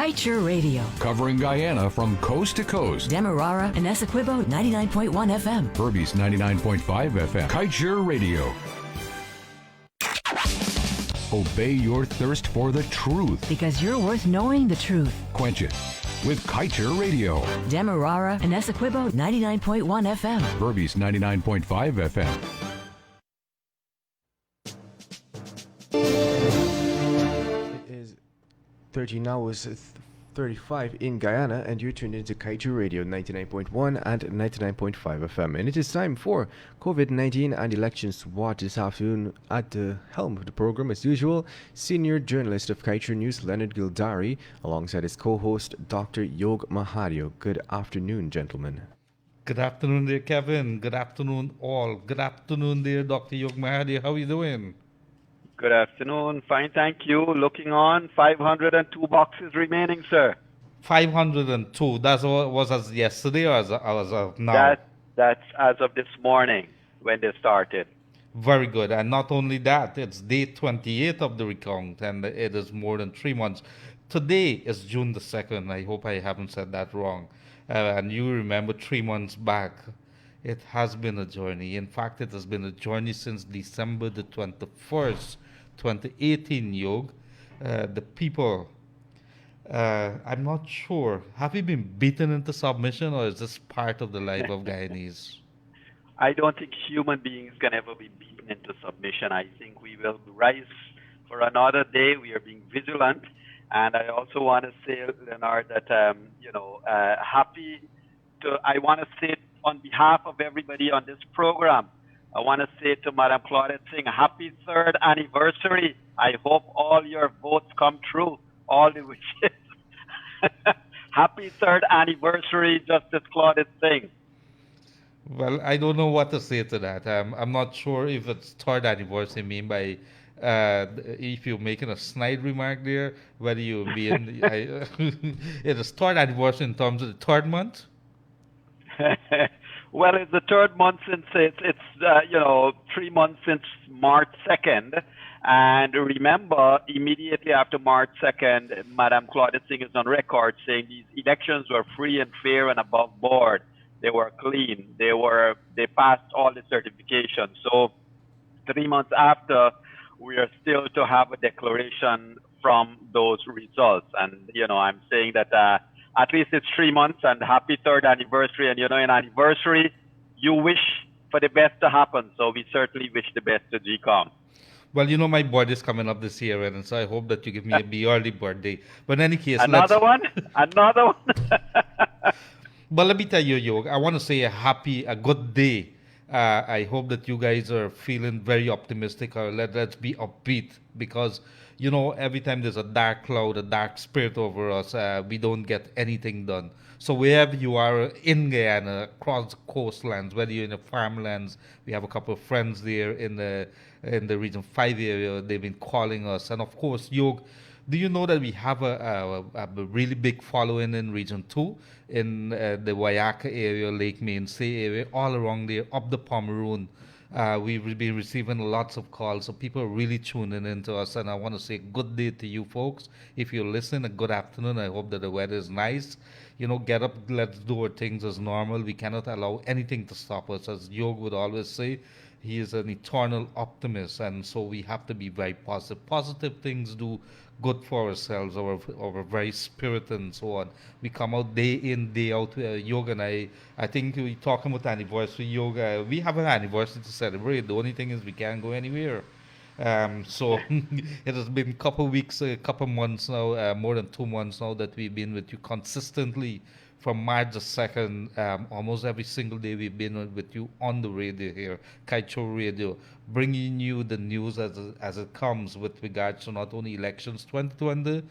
Kite Radio. Covering Guyana from coast to coast. Demerara and Essequibo 99.1 FM. Berbice 99.5 FM. Kite Radio. Obey your thirst for the truth. Because you're worth knowing the truth. Quench it with Kite Radio. Demerara and Essequibo 99.1 FM. Berbice 99.5 FM. It is 13 hours 35 in Guyana, and you're tuned into Kaiju Radio 99.1 and 99.5 FM. And it is time for COVID-19 and Elections Watch this afternoon. At the helm of the program, as usual, senior journalist of Kaiju News, Leonard Gildarie, alongside his co-host, Dr. Yog Mahadeo. Good afternoon, gentlemen. Good afternoon, dear Kevin. Good afternoon, all. Good afternoon, dear Dr. Yog Mahadeo. How are you doing? Good afternoon. Fine, thank you. Looking on, 502 boxes remaining, sir. 502. That was as yesterday or as of now? That's as of this morning when they started. Very good. And not only that, it's day 28 of the recount, and it is more than 3 months. Today is June the 2nd. I hope I haven't said that wrong. And you remember 3 months back. It has been a journey. In fact, it has been a journey since December the 21st, 2018, Yog. The people, I'm not sure. Have we been beaten into submission, or is this part of the life of Guyanese? I don't think human beings can ever be beaten into submission. I think we will rise for another day. We are being vigilant. And I also want to say, Leonard, that, I want to say on behalf of everybody on this program, I want to say to Madam Claudette Singh, happy 3rd anniversary. I hope all your votes come true, all the wishes. Happy 3rd anniversary, Justice Claudette Singh. Well, I don't know what to say to that. I'm not sure if it's 3rd anniversary, mean by if you're making a snide remark there, whether you be in it is 3rd anniversary in terms of the 3rd month? Well, it's the 3rd month since it's 3 months since March 2nd. And remember, immediately after March 2nd, Madam Claudette Singh is on record saying these elections were free and fair and above board. They were clean. They passed all the certifications. So 3 months after, we are still to have a declaration from those results. And, I'm saying that at least it's 3 months, and happy 3rd anniversary. And, an anniversary, you wish for the best to happen. So we certainly wish the best to GCOM. Well, my birthday is coming up this year, and so I hope that you give me a early birthday. But in any case, Another one. But let me tell you, Yog, I want to say a good day. I hope that you guys are feeling very optimistic, or let's be upbeat, because every time there's a dark cloud, a dark spirit over us, we don't get anything done. So wherever you are in Guyana, across the coastlands, whether you're in the farmlands, we have a couple of friends there in the Region 5 area. They've been calling us. And of course, Yog, do you know that we have a really big following in Region 2, in the Wayaka area, Lake Mainstay area, all around there, up the Pomeroon? We've been receiving lots of calls, so people are really tuning in to us, and I want to say good day to you folks. If you're listening, a good afternoon. I hope that the weather is nice. Get up, let's do our things as normal. We cannot allow anything to stop us. As Yog would always say, he is an eternal optimist, and so we have to be very positive. Positive things do good for ourselves, our very spirit and so on. We come out day in, day out. Yoga and I think we're talking about anniversary. Yoga, we have an anniversary to celebrate. The only thing is we can't go anywhere. So it has been a couple weeks, a couple months now, more than 2 months now that we've been with you consistently. From March the 2nd, almost every single day we've been with you on the radio here, Kaicho Radio, bringing you the news as it comes with regards to not only elections 2020,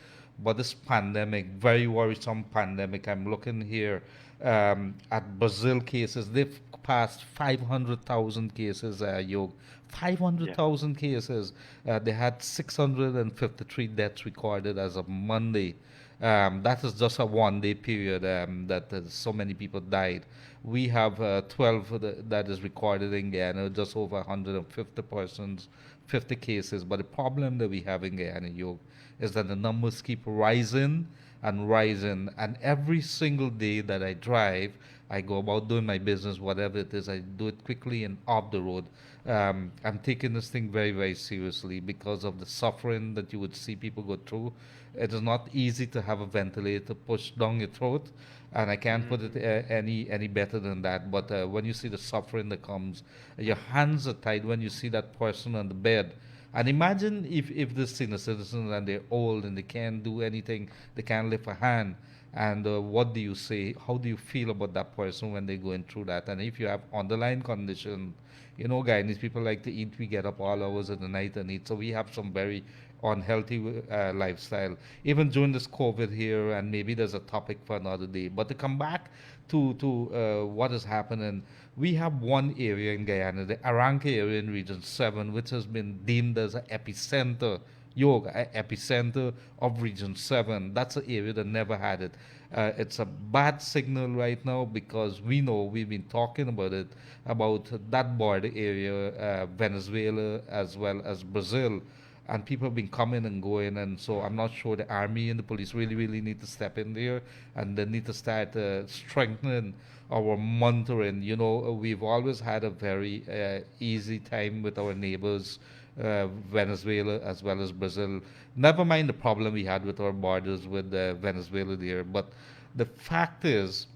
but this pandemic, very worrisome pandemic. I'm looking here at Brazil cases. They've passed 500,000 cases, Yog. 500,000 cases. They had 653 deaths recorded as of Monday. That is just a 1 day period that so many people died. We have 12 that is recorded in Guyana, just over 150 persons, 50 cases. But the problem that we have in Guyana, Yog, is that the numbers keep rising and rising. And every single day that I drive, I go about doing my business, whatever it is. I do it quickly and off the road. I'm taking this thing very, very seriously because of the suffering that you would see people go through. It is not easy to have a ventilator pushed down your throat, and I can't put it any better than that. But when you see the suffering that comes, your hands are tied when you see that person on the bed. And imagine if the senior citizens and they're old and they can't do anything, they can't lift a hand. And what do you say? How do you feel about that person when they're going through that? And if you have underlying condition, you know, Guyanese people like to eat. We get up all hours of the night and eat. So we have some very unhealthy lifestyle. Even during this COVID here, and maybe there's a topic for another day. But to come back to what is happening, we have one area in Guyana, the Aranca area in Region 7, which has been deemed as an epicenter, epicenter of Region 7. That's an area that never had it. It's a bad signal right now because we know we've been talking about it, about that border area, Venezuela as well as Brazil, and people have been coming and going, and so I'm not sure the army and the police really need to step in there, and they need to start strengthening our monitoring. You know, we've always had a very easy time with our neighbors, Venezuela as well as Brazil. Never mind the problem we had with our borders with Venezuela there, but the fact is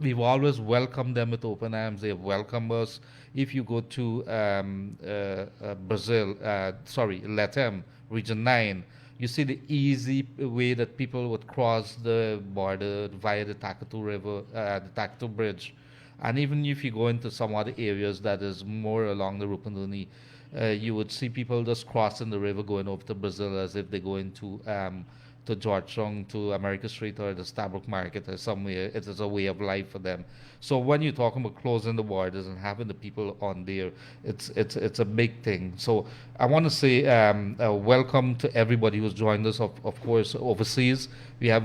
we've always welcomed them with open arms. They have welcomed us. If you go to Brazil, Latam, Region 9, you see the easy way that people would cross the border via the Takatu River, the Takatu Bridge. And even if you go into some other areas that is more along the Rupununi, you would see people just crossing the river going over to Brazil as if they're going to Georgetown, to America Street or the Starbuck Market or somewhere. It is a way of life for them. So when you're talking about closing the borders and having the people on there, it's a big thing. So I want to say welcome to everybody who's joined us. Of course, overseas we have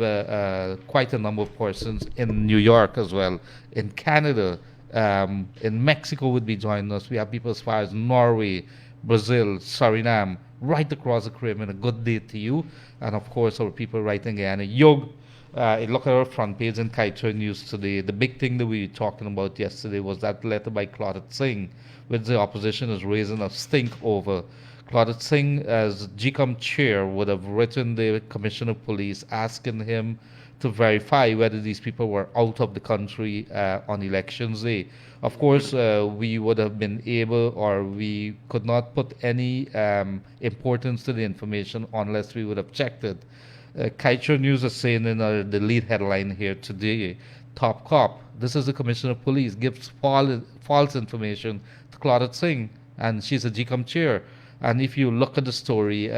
quite a number of persons in New York as well, in Canada, in Mexico would be joining us. We have people as far as Norway, Brazil, Suriname, right across the Caribbean. A good day to you. And of course, our people right in Guyana. Yog, look at our front page in Kaiser News today. The big thing that we were talking about yesterday was that letter by Claudette Singh, which the opposition is raising a stink over. Claudette Singh, as GCOM chair, would have written the Commissioner of Police asking him to verify whether these people were out of the country on elections day. Of course, we would have been able, or we could not put any importance to the information unless we would have checked it. Kaiser News is saying in the lead headline here today, top cop, this is the Commissioner of Police, gives false information to Claudette Singh, and she's a GCOM chair. And if you look at the story,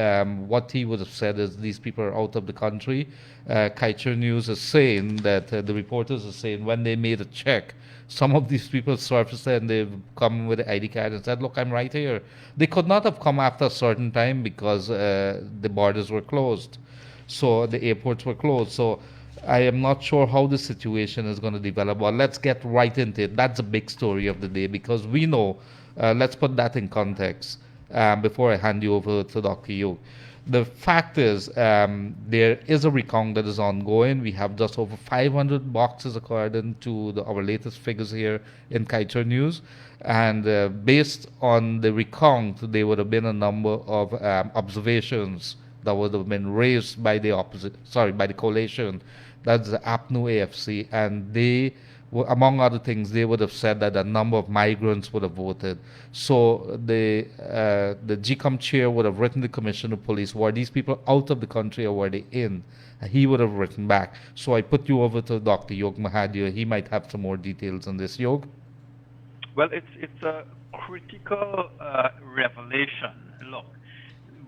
what he would have said is these people are out of the country. Kaiser News is saying that the reporters are saying when they made a check, some of these people surfaced and they've come with an ID card and said, look, I'm right here. They could not have come after a certain time because the borders were closed. So the airports were closed. So I am not sure how the situation is going to develop. But let's get right into it. That's a big story of the day because we know, let's put that in context before I hand you over to Dr. Yu. The fact is, there is a recount that is ongoing. We have just over 500 boxes according to our latest figures here in Kaiser News. And based on the recount, there would have been a number of observations that would have been raised by the by the coalition. That's the APNU AFC, and they, among other things, they would have said that a number of migrants would have voted. So the GCOM chair would have written the Commissioner of Police, were these people out of the country or were they in? And he would have written back. So I put you over to Dr. Yog Mahadeo. He might have some more details on this. Yog? Well, it's a critical revelation. Look,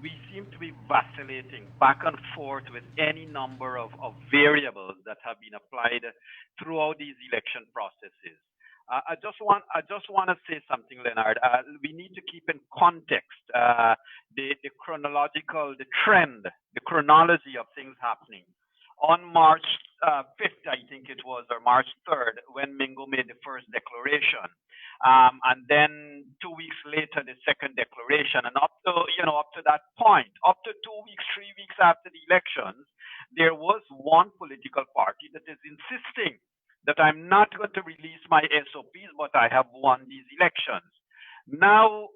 we seem to be vacillating back and forth with any number of variables that have been applied throughout these election processes. I just want to say something, Leonard. We need to keep in context the chronological, the trend, the chronology of things happening. On March 5th, I think it was, or March 3rd, when Mingo made the first declaration. And then 2 weeks later, the second declaration. And up to that point, up to 2 weeks, 3 weeks after the elections, there was one political party that is insisting that I'm not going to release my SOPs, but I have won these elections. Now,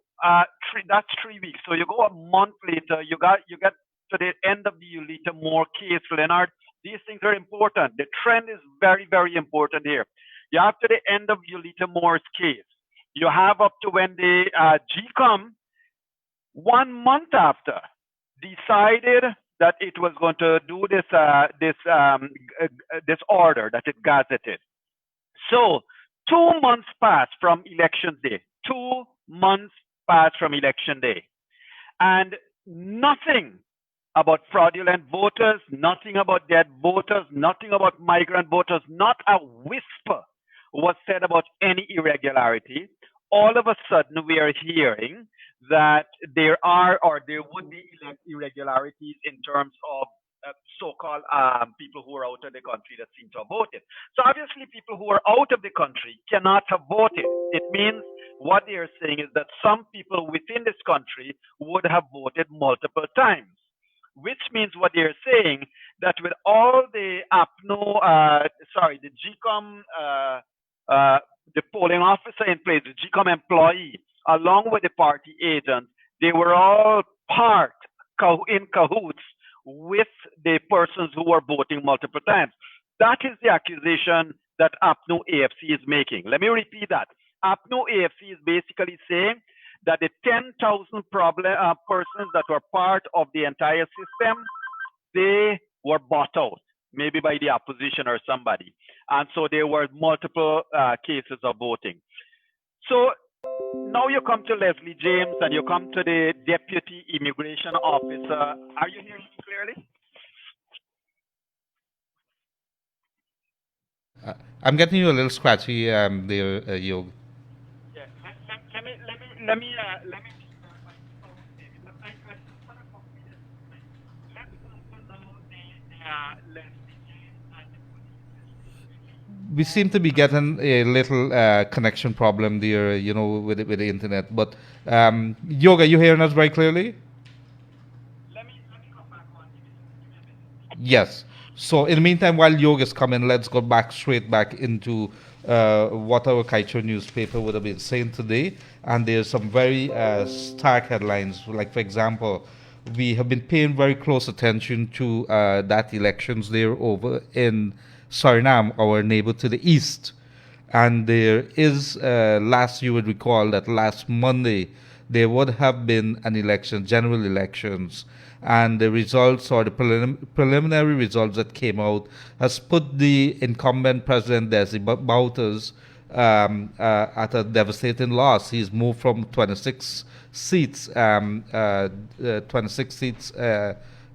that's 3 weeks. So you go a month later, you get to the end of the Ulita Moore case, Leonard. These things are important. The trend is very, very important here. You have to the end of Ulita Moore's case. You have up to when the GCOM 1 month after decided that it was going to do this order that it gazetted. So 2 months passed from election day. 2 months passed from election day, and nothing about fraudulent voters, nothing about dead voters, nothing about migrant voters, not a whisper was said about any irregularity. All of a sudden, we are hearing that there are or there would be irregularities in terms of so-called people who are out of the country that seem to have voted. So obviously, people who are out of the country cannot have voted. It means what they are saying is that some people within this country would have voted multiple times, which means what they're saying that with all the the GCOM, the polling officer in place, the GCOM employee, along with the party agents, they were all in cahoots with the persons who were voting multiple times. That is the accusation that APNU AFC is making. Let me repeat that. APNU AFC is basically saying that the 10,000 persons that were part of the entire system, they were bought out, maybe by the opposition or somebody. And so there were multiple cases of voting. So now you come to Leslie James and you come to the Deputy Immigration Officer. Are you hearing me clearly? I'm getting you a little scratchy there, Yog. Yeah. Let me We seem to be getting a little connection problem there, with the internet. But Yog, are you hearing us very clearly? let me come back on. Yes. So in the meantime, while Yog is coming, let's go straight back into what our Kaicho newspaper would have been saying today. And there's some very stark headlines. Like, for example, we have been paying very close attention to that elections there over in Suriname, our neighbor to the east. And there is, you would recall that last Monday, there would have been an election, general elections, and the results or the preliminary results that came out has put the incumbent President Desi Bouters at a devastating loss. He's moved from 26 seats,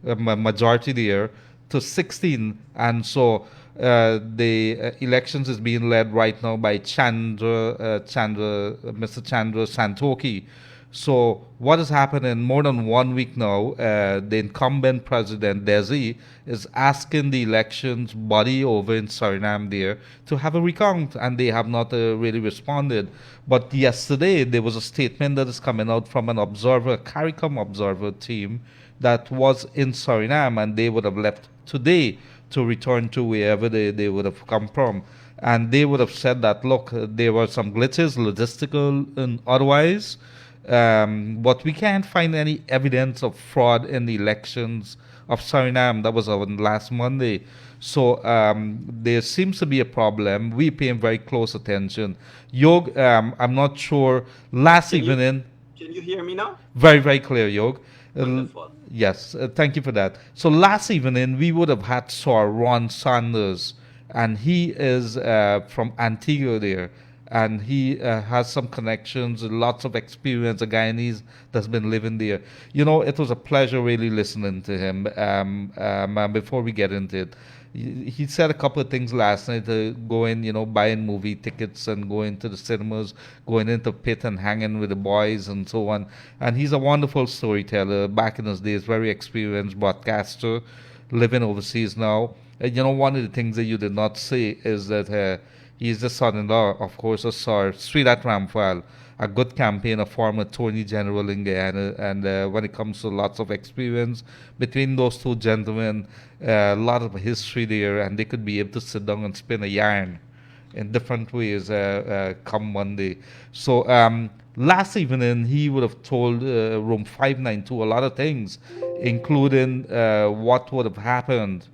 majority there, to 16, and so the elections is being led right now by Mr. Chandra Santoki. So what has happened in more than 1 week now, the incumbent President Desi is asking the elections body over in Suriname there to have a recount, and they have not really responded. But yesterday there was a statement that is coming out from an observer, CARICOM observer team that was in Suriname, and they would have left today to return to wherever they would have come from. And they would have said that, look, there were some glitches, logistical and otherwise, but we can't find any evidence of fraud in the elections of Suriname. That was on last Monday. So there seems to be a problem. We pay very close attention. Yog, I'm not sure. Can you hear me now? Very, very clear, Yog. Wonderful. Yes, thank you for that. So last evening, we would have had Sir Ron Sanders, and he is from Antigua there, and he has some connections, lots of experience, a Guyanese that's been living there. It was a pleasure really listening to him. Before we get into it, he said a couple of things last night, going, buying movie tickets and going to the cinemas, going into pit and hanging with the boys and so on. And he's a wonderful storyteller. Back in his days, very experienced broadcaster, living overseas now. One of the things that you did not say is that he's the son-in-law, of course, of Sir Sridat Ramphal. a good campaign, a former Attorney General in Guyana, and when it comes to lots of experience between those two gentlemen, a lot of history there, and they could be able to sit down and spin a yarn in different ways come Monday. So last evening, he would have told Room 592 a lot of things, including what would have happened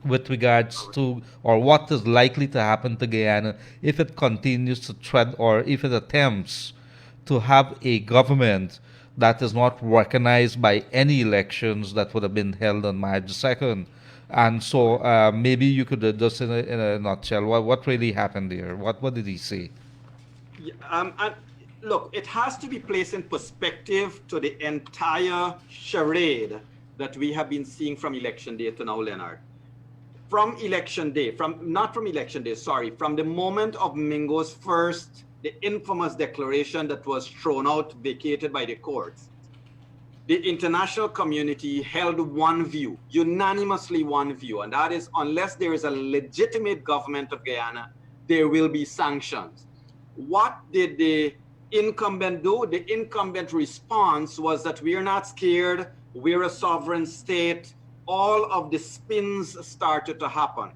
with regards to, or what is likely to happen to Guyana if it continues to tread, or if it attempts to have a government that is not recognized by any elections that would have been held on March 2nd. And so maybe you could just in a nutshell, what really happened there? What did he say? Yeah, and look, it has to be placed in perspective to the entire charade that we have been seeing from election day to now, Leonard. From election day, from the moment of Mingo's first, the infamous declaration that was thrown out, vacated by the courts, the international community held one view, unanimously one view, and that is, unless there is a legitimate government of Guyana, there will be sanctions. What did the incumbent do? The incumbent response was that we are not scared, we're a sovereign state. All of the spins started to happen.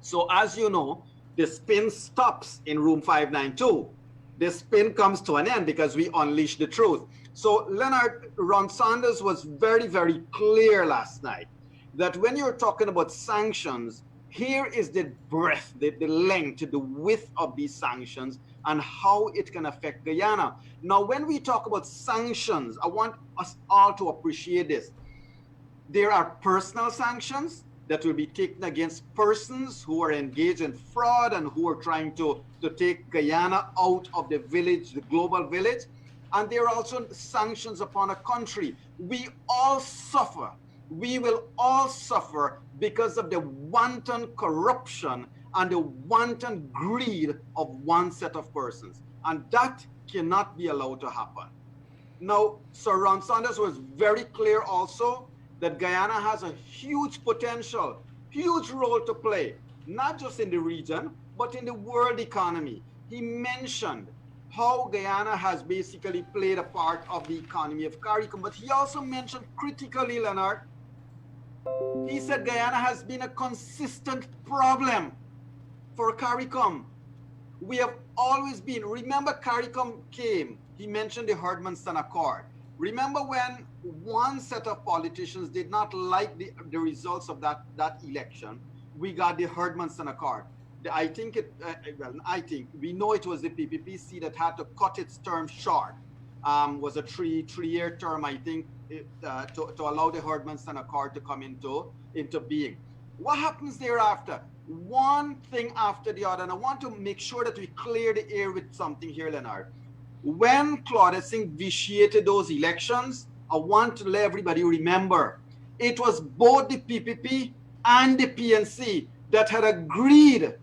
So as you know, the spin stops in room 592. The spin comes to an end because we unleashed the truth. So Leonard, Ron Sanders was very, very clear last night that when you're talking about sanctions, here is the breadth, the length, the width of these sanctions and how it can affect Guyana. Now, when we talk about sanctions, I want us all to appreciate this. There are personal sanctions that will be taken against persons who are engaged in fraud and who are trying to take Guyana out of the village, the global village. And there are also sanctions upon a country. We all suffer. We will all suffer because of the wanton corruption and the wanton greed of one set of persons. And that cannot be allowed to happen. Now, Sir Ron Sanders was very clear also that Guyana has a huge potential, huge role to play, not just in the region, but in the world economy. He mentioned how Guyana has basically played a part of the economy of CARICOM, but he also mentioned critically, Leonard, he said Guyana has been a consistent problem for CARICOM. We have always been, remember CARICOM came, he mentioned the Herdmanston Accord. Remember when one set of politicians did not like the results of that election, we got the Herdmanston Accord. I think we know it was the PPPC that had to cut its term short. Was a three-year term, I think, to allow the Herdmanston Accord to come into being. What happens thereafter? One thing after the other, and I want to make sure that we clear the air with something here, Leonard. When Claudette Singh vitiated those elections, I want to let everybody remember, it was both the PPP and the PNC that had agreed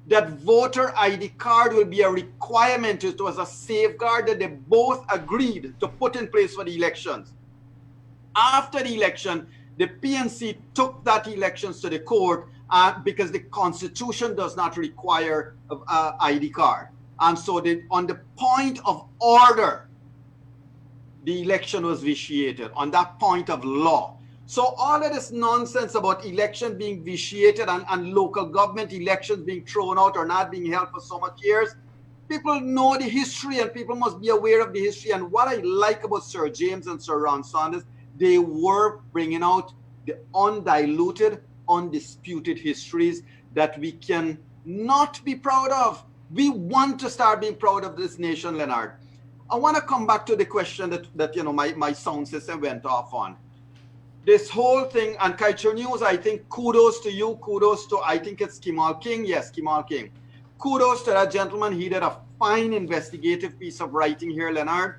that voter ID card will be a requirement. It was a safeguard that they both agreed to put in place for the elections. After the election, the PNC took that elections to the court because the Constitution does not require an ID card. And so on the point of order, the election was vitiated, on that point of law. So all of this nonsense about election being vitiated and local government elections being thrown out or not being held for so much years, people know the history and people must be aware of the history. And what I like about Sir James and Sir Ron Sanders, they were bringing out the undiluted, undisputed histories that we can not be proud of. We want to start being proud of this nation, Leonard. I want to come back to the question that you know my sound system went off on. This whole thing, and Culture News, I think kudos to you, kudos to, I think it's Kimal King. Yes, Kimal King. Kudos to that gentleman. He did a fine investigative piece of writing here, Leonard.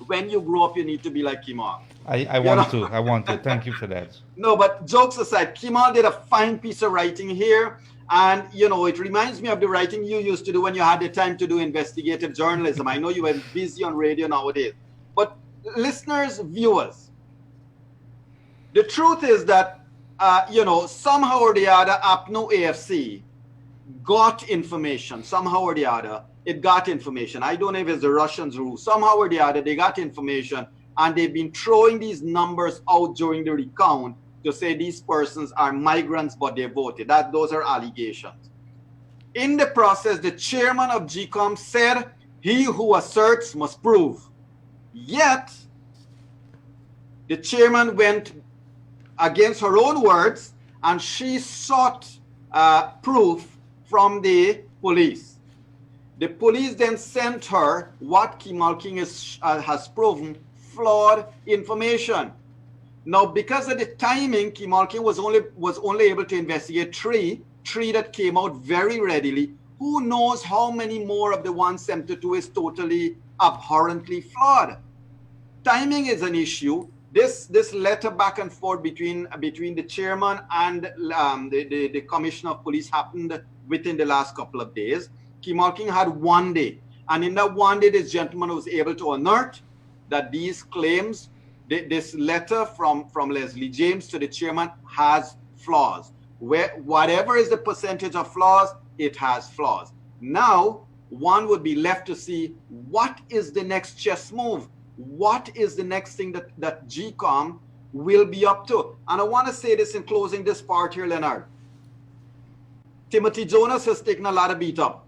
When you grow up, you need to be like Kimal. I want to. Thank you for that. No, but jokes aside, Kimal did a fine piece of writing here. And, you know, it reminds me of the writing you used to do when you had the time to do investigative journalism. I know you were busy on radio nowadays. But listeners, viewers, the truth is that, you know, somehow or the other, APNO AFC got information, somehow or the other, it got information. I don't know if it's the Russians rule. Somehow or the other, they got information, and they've been throwing these numbers out during the recount to say these persons are migrants, but they voted. Those are allegations. In the process, the chairman of GCOM said, he who asserts must prove. Yet, the chairman went against her own words, and she sought proof from the police. The police then sent her what Kemal King has proven, flawed information. Now, because of the timing, Kemal King was only able to investigate three that came out very readily. Who knows how many more of the 172 is totally abhorrently flawed? Timing is an issue. This letter back and forth between the chairman and the commissioner of police happened within the last couple of days. Kemal King had 1 day, and in that 1 day, this gentleman was able to unearth that these claims, this letter from Leslie James to the chairman has flaws. Whatever is the percentage of flaws, it has flaws. Now, one would be left to see what is the next chess move. What is the next thing that GCOM will be up to? And I want to say this in closing this part here, Leonard. Timothy Jonas has taken a lot of beat up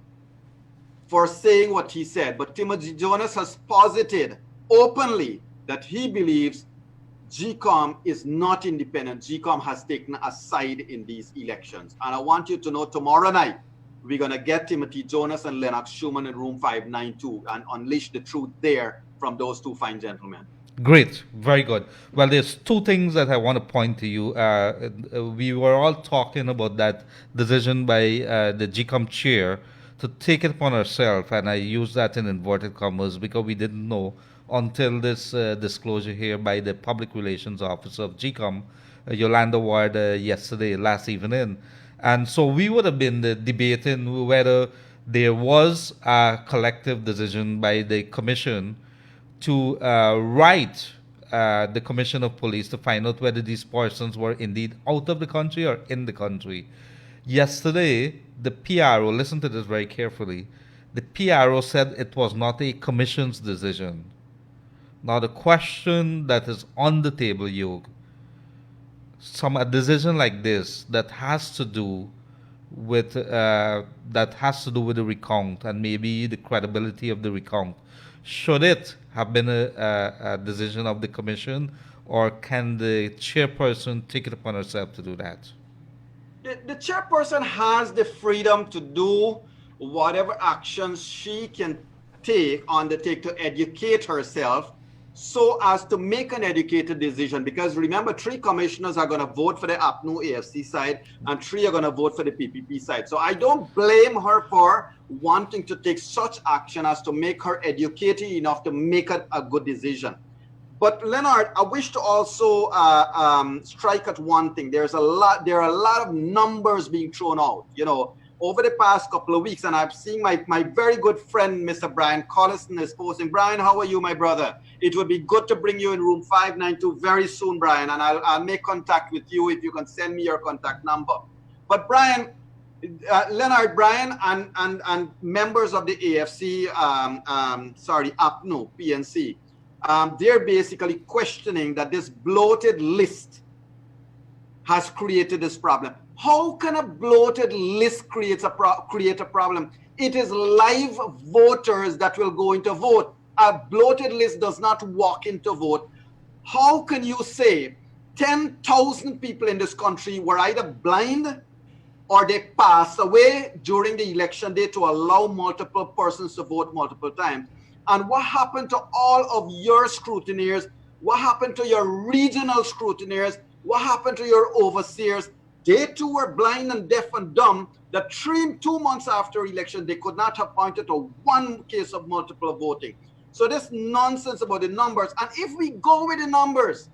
for saying what he said, but Timothy Jonas has posited openly that he believes GCOM is not independent. GCOM has taken a side in these elections. And I want you to know tomorrow night, we're going to get Timothy Jonas and Lennox Schumann in room 592 and unleash the truth there from those two fine gentlemen. Great, very good. Well, there's two things that I want to point to you. We were all talking about that decision by the GCOM chair to take it upon herself, and I use that in inverted commas because we didn't know until this disclosure here by the public relations officer of GCOM, Yolanda Ward, last evening. And so we would have been debating whether there was a collective decision by the commission to write the commission of police to find out whether these persons were indeed out of the country or in the country. Yesterday, the PRO, listen to this very carefully, the PRO said it was not a commission's decision. Now the question that is on the table, Yog, a decision like this that has to do with the recount and maybe the credibility of the recount, should it have been a decision of the commission, or can the chairperson take it upon herself to do that? The chairperson has the freedom to do whatever actions she can undertake to educate herself so as to make an educated decision. Because remember, 3 commissioners are going to vote for the APNU AFC side and 3 are going to vote for the PPP side. So I don't blame her for wanting to take such action as to make her educated enough to make a good decision. But Leonard, I wish to also strike at one thing. There are a lot of numbers being thrown out, over the past couple of weeks, and I've seen my very good friend, Mr. Brian Collison, is posting. Brian, how are you, my brother? It would be good to bring you in room 592 very soon, Brian, and I'll make contact with you if you can send me your contact number. But Brian, Leonard, Brian, and members of the AFC, APNU, PNC, they're basically questioning that this bloated list has created this problem. How can a bloated list create a problem? It is live voters that will go into vote. A bloated list does not walk into vote. How can you say 10,000 people in this country were either blind or they passed away during the election day to allow multiple persons to vote multiple times? And what happened to all of your scrutineers? What happened to your regional scrutineers? What happened to your overseers? They too were blind and deaf and dumb that 2 months after election, they could not have pointed to one case of multiple voting. So this nonsense about the numbers. And if we go with the numbers,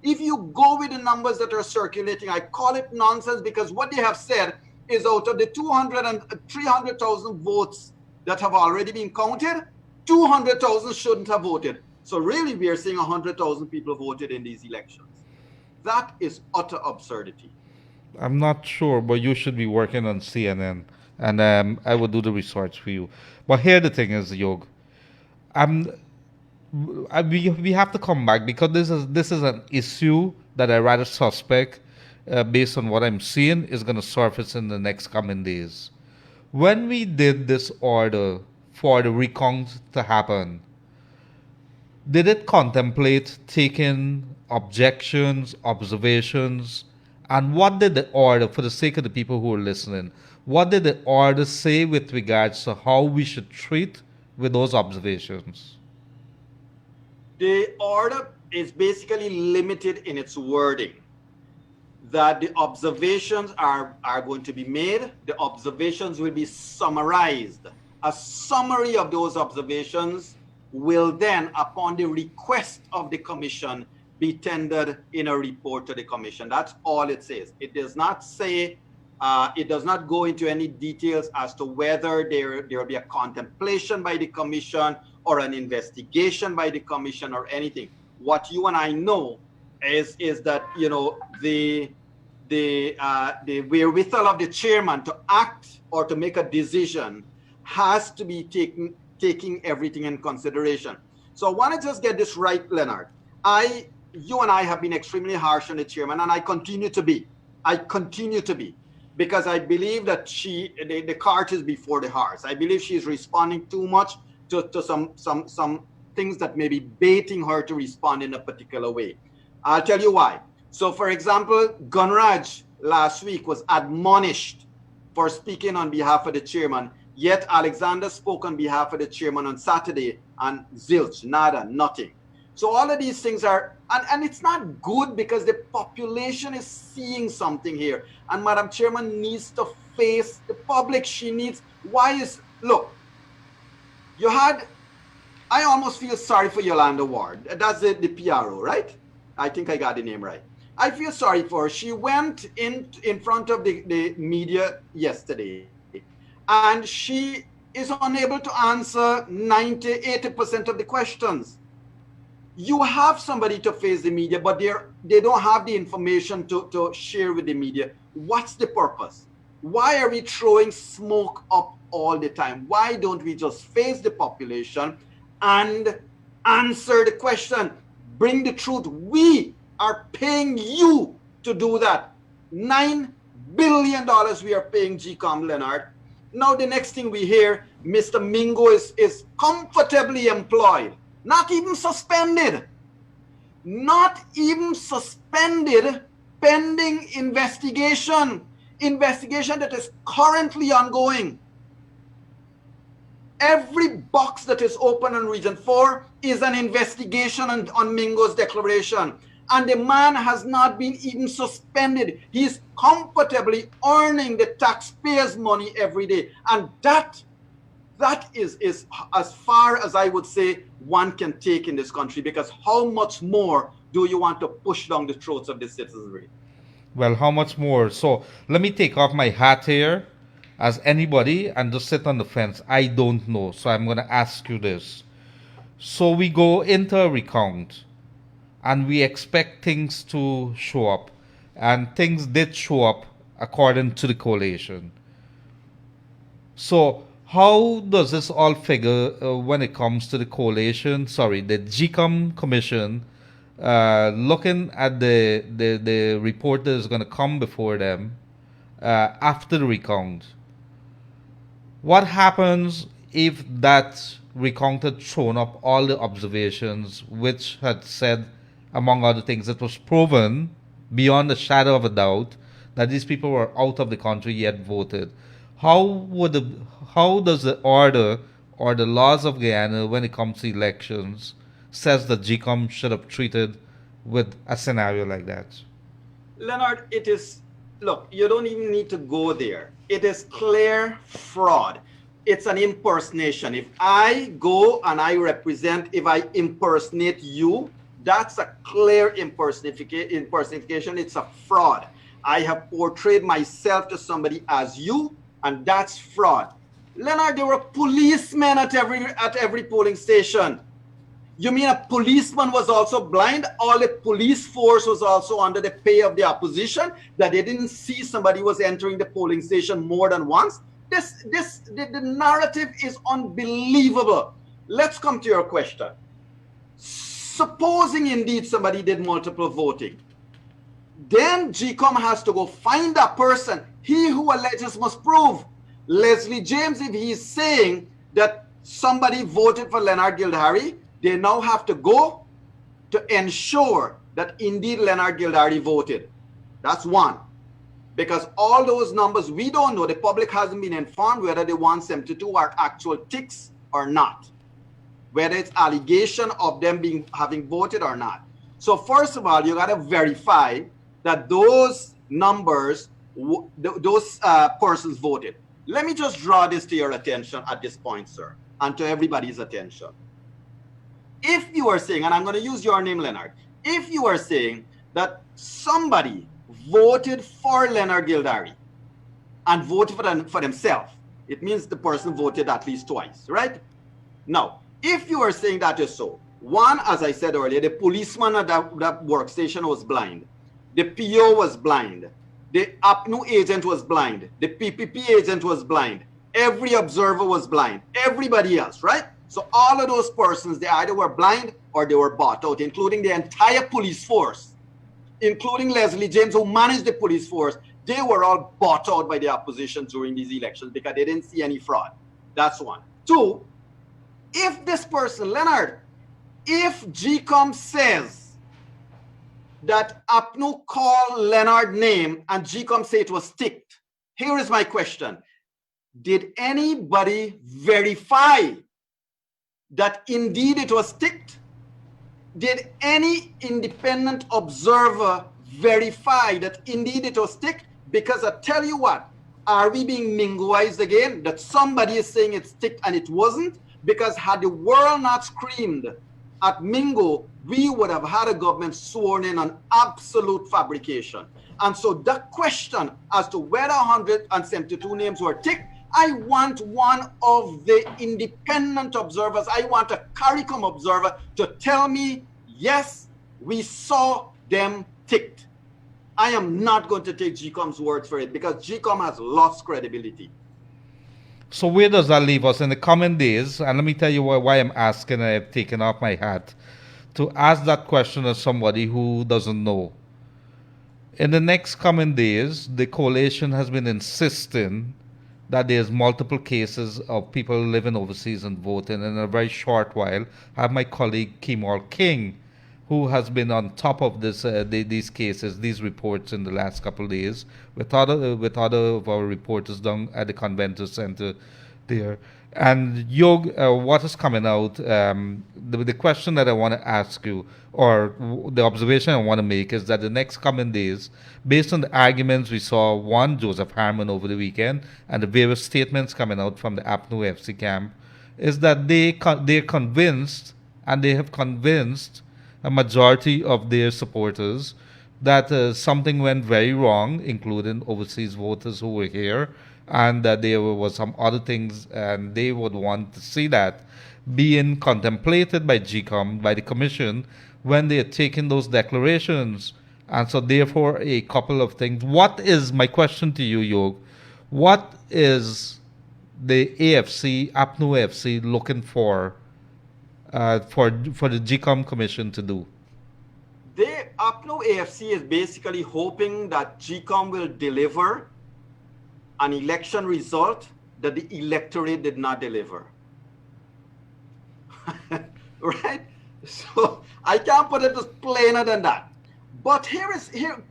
if you go with the numbers that are circulating, I call it nonsense because what they have said is out of the 200 and 300,000 votes that have already been counted, 200,000 shouldn't have voted. So really, we are seeing 100,000 people voted in these elections. That is utter absurdity. I'm not sure, but you should be working on CNN and I will do the research for you. But here the thing is, Yog, I'm we have to come back because this is an issue that I rather suspect, based on what I'm seeing, is going to surface in the next coming days. When we did this order for the recount to happen, did it contemplate taking objections, observations, and what did the order, for the sake of the people who are listening, what did the order say with regards to how we should treat with those observations? The order is basically limited in its wording, that the observations are going to be made. The observations will be summarized. A summary of those observations will then, upon the request of the commission, be tendered in a report to the commission. That's all it says. It does not say, it does not go into any details as to whether there will be a contemplation by the commission or an investigation by the commission or anything. What you and I know is that, you know, the wherewithal of the chairman to act or to make a decision has to be taking everything in consideration. So I want to just get this right, Leonard. You and I have been extremely harsh on the chairman, and I continue to be. Because I believe that the cart is before the horse. I believe she's responding too much to some things that may be baiting her to respond in a particular way. I'll tell you why. So, for example, Gunraj last week was admonished for speaking on behalf of the chairman, yet Alexander spoke on behalf of the chairman on Saturday, and zilch, nada, nothing. So all of these things are, and it's not good because the population is seeing something here. And Madam Chairman needs to face the public. She needs, look, I almost feel sorry for Yolanda Ward. That's the PRO, right? I think I got the name right. I feel sorry for her. She went in front of the media yesterday, and she is unable to answer 80% of the questions. You have somebody to face the media, but they don't have the information to share with the media. What's the purpose? Why are we throwing smoke up all the time? Why don't we just face the population and answer the question? Bring the truth. We are paying you to do that. $9 billion we are paying GCOM, Leonard. Now the next thing we hear, Mr. Mingo is comfortably employed. Not even suspended. Not even suspended, pending investigation. Investigation that is currently ongoing. Every box that is open in Region 4 is an investigation on Mingo's declaration. And the man has not been even suspended. He's comfortably earning the taxpayers' money every day. And that is as far as I would say one can take in this country, because how much more do you want to push down the throats of the citizenry? Well, how much more? So let me take off my hat here as anybody and just sit on the fence. I don't know. So I'm going to ask you this. So we go into a recount and we expect things to show up, and things did show up according to the collation. So how does this all figure when it comes to the collation? Sorry, the GCOM commission, looking at the report that is going to come before them after the recount. What happens if that recount had thrown up all the observations which had said, among other things, it was proven beyond a shadow of a doubt that these people were out of the country yet voted? How does the order or the laws of Guyana, when it comes to elections, says that GCOM should have treated with a scenario like that? Leonard, look, you don't even need to go there. It is clear fraud. It's an impersonation. If I go and if I impersonate you, that's a clear impersonification. It's a fraud. I have portrayed myself to somebody as you, and that's fraud. Leonard, there were policemen at every polling station. You mean a policeman was also blind? All the police force was also under the pay of the opposition, that they didn't see somebody was entering the polling station more than once? The narrative is unbelievable. Let's come to your question. Supposing indeed somebody did multiple voting, then GCOM has to go find that person. He who alleges must prove. Leslie James, if he's saying that somebody voted for Leonard Gildarie, they now have to go to ensure that indeed Leonard Gildarie voted. That's one. Because all those numbers, we don't know. The public hasn't been informed whether the 172 are actual ticks or not. Whether it's allegation of them having voted or not. So first of all, you got to verify that those numbers, those persons voted. Let me just draw this to your attention at this point, sir, and to everybody's attention. If you are saying, and I'm going to use your name, Leonard, if you are saying that somebody voted for Leonard Gildarie and voted for themselves, it means the person voted at least twice, right? Now, if you are saying that is so, one, as I said earlier, the policeman at that workstation was blind. The PO was blind. The APNU agent was blind. The PPP agent was blind. Every observer was blind. Everybody else, right? So all of those persons, they either were blind or they were bought out, including the entire police force, including Leslie James, who managed the police force. They were all bought out by the opposition during these elections because they didn't see any fraud. That's one. Two, if this person, Leonard, if GCOM says that APNU called Leonard name and GCOM say it was ticked, here is my question. Did anybody verify that indeed it was ticked? Did any independent observer verify that indeed it was ticked? Because I tell you what, are we being mingoized again? That somebody is saying it's ticked and it wasn't? Because had the world not screamed at Mingo, we would have had a government sworn in on absolute fabrication. And so that question as to whether 172 names were ticked, I want one of the independent observers, I want a CARICOM observer to tell me, yes, we saw them ticked. I am not going to take GCOM's word for it because GCOM has lost credibility. So where does that leave us in the coming days? And let me tell you why I'm asking, and I've taken off my hat to ask that question as somebody who doesn't know. In the next coming days, the coalition has been insisting that there's multiple cases of people living overseas and voting. In a very short while, I have my colleague Kemal King, who has been on top of this, these cases, these reports in the last couple of days, with other of our reporters down at the Conventor Center there. And Yog, what is coming out, the question that I want to ask you, or the observation I want to make, is that the next coming days, based on the arguments we saw, one, Joseph Harmon over the weekend, and the various statements coming out from the APNU FC camp, is that they're convinced, and they have convinced a majority of their supporters that something went very wrong, including overseas voters who were here, and that there was some other things, and they would want to see that being contemplated by GCOM, by the Commission, when they are taking those declarations. And so therefore a couple of things. What is, my question to you, Yog, what is the AFC, APNU AFC, looking for the GCOM Commission to do? The APNU AFC is basically hoping that GCOM will deliver an election result that the electorate did not deliver. Right? So I can't put it as plainer than that. But here,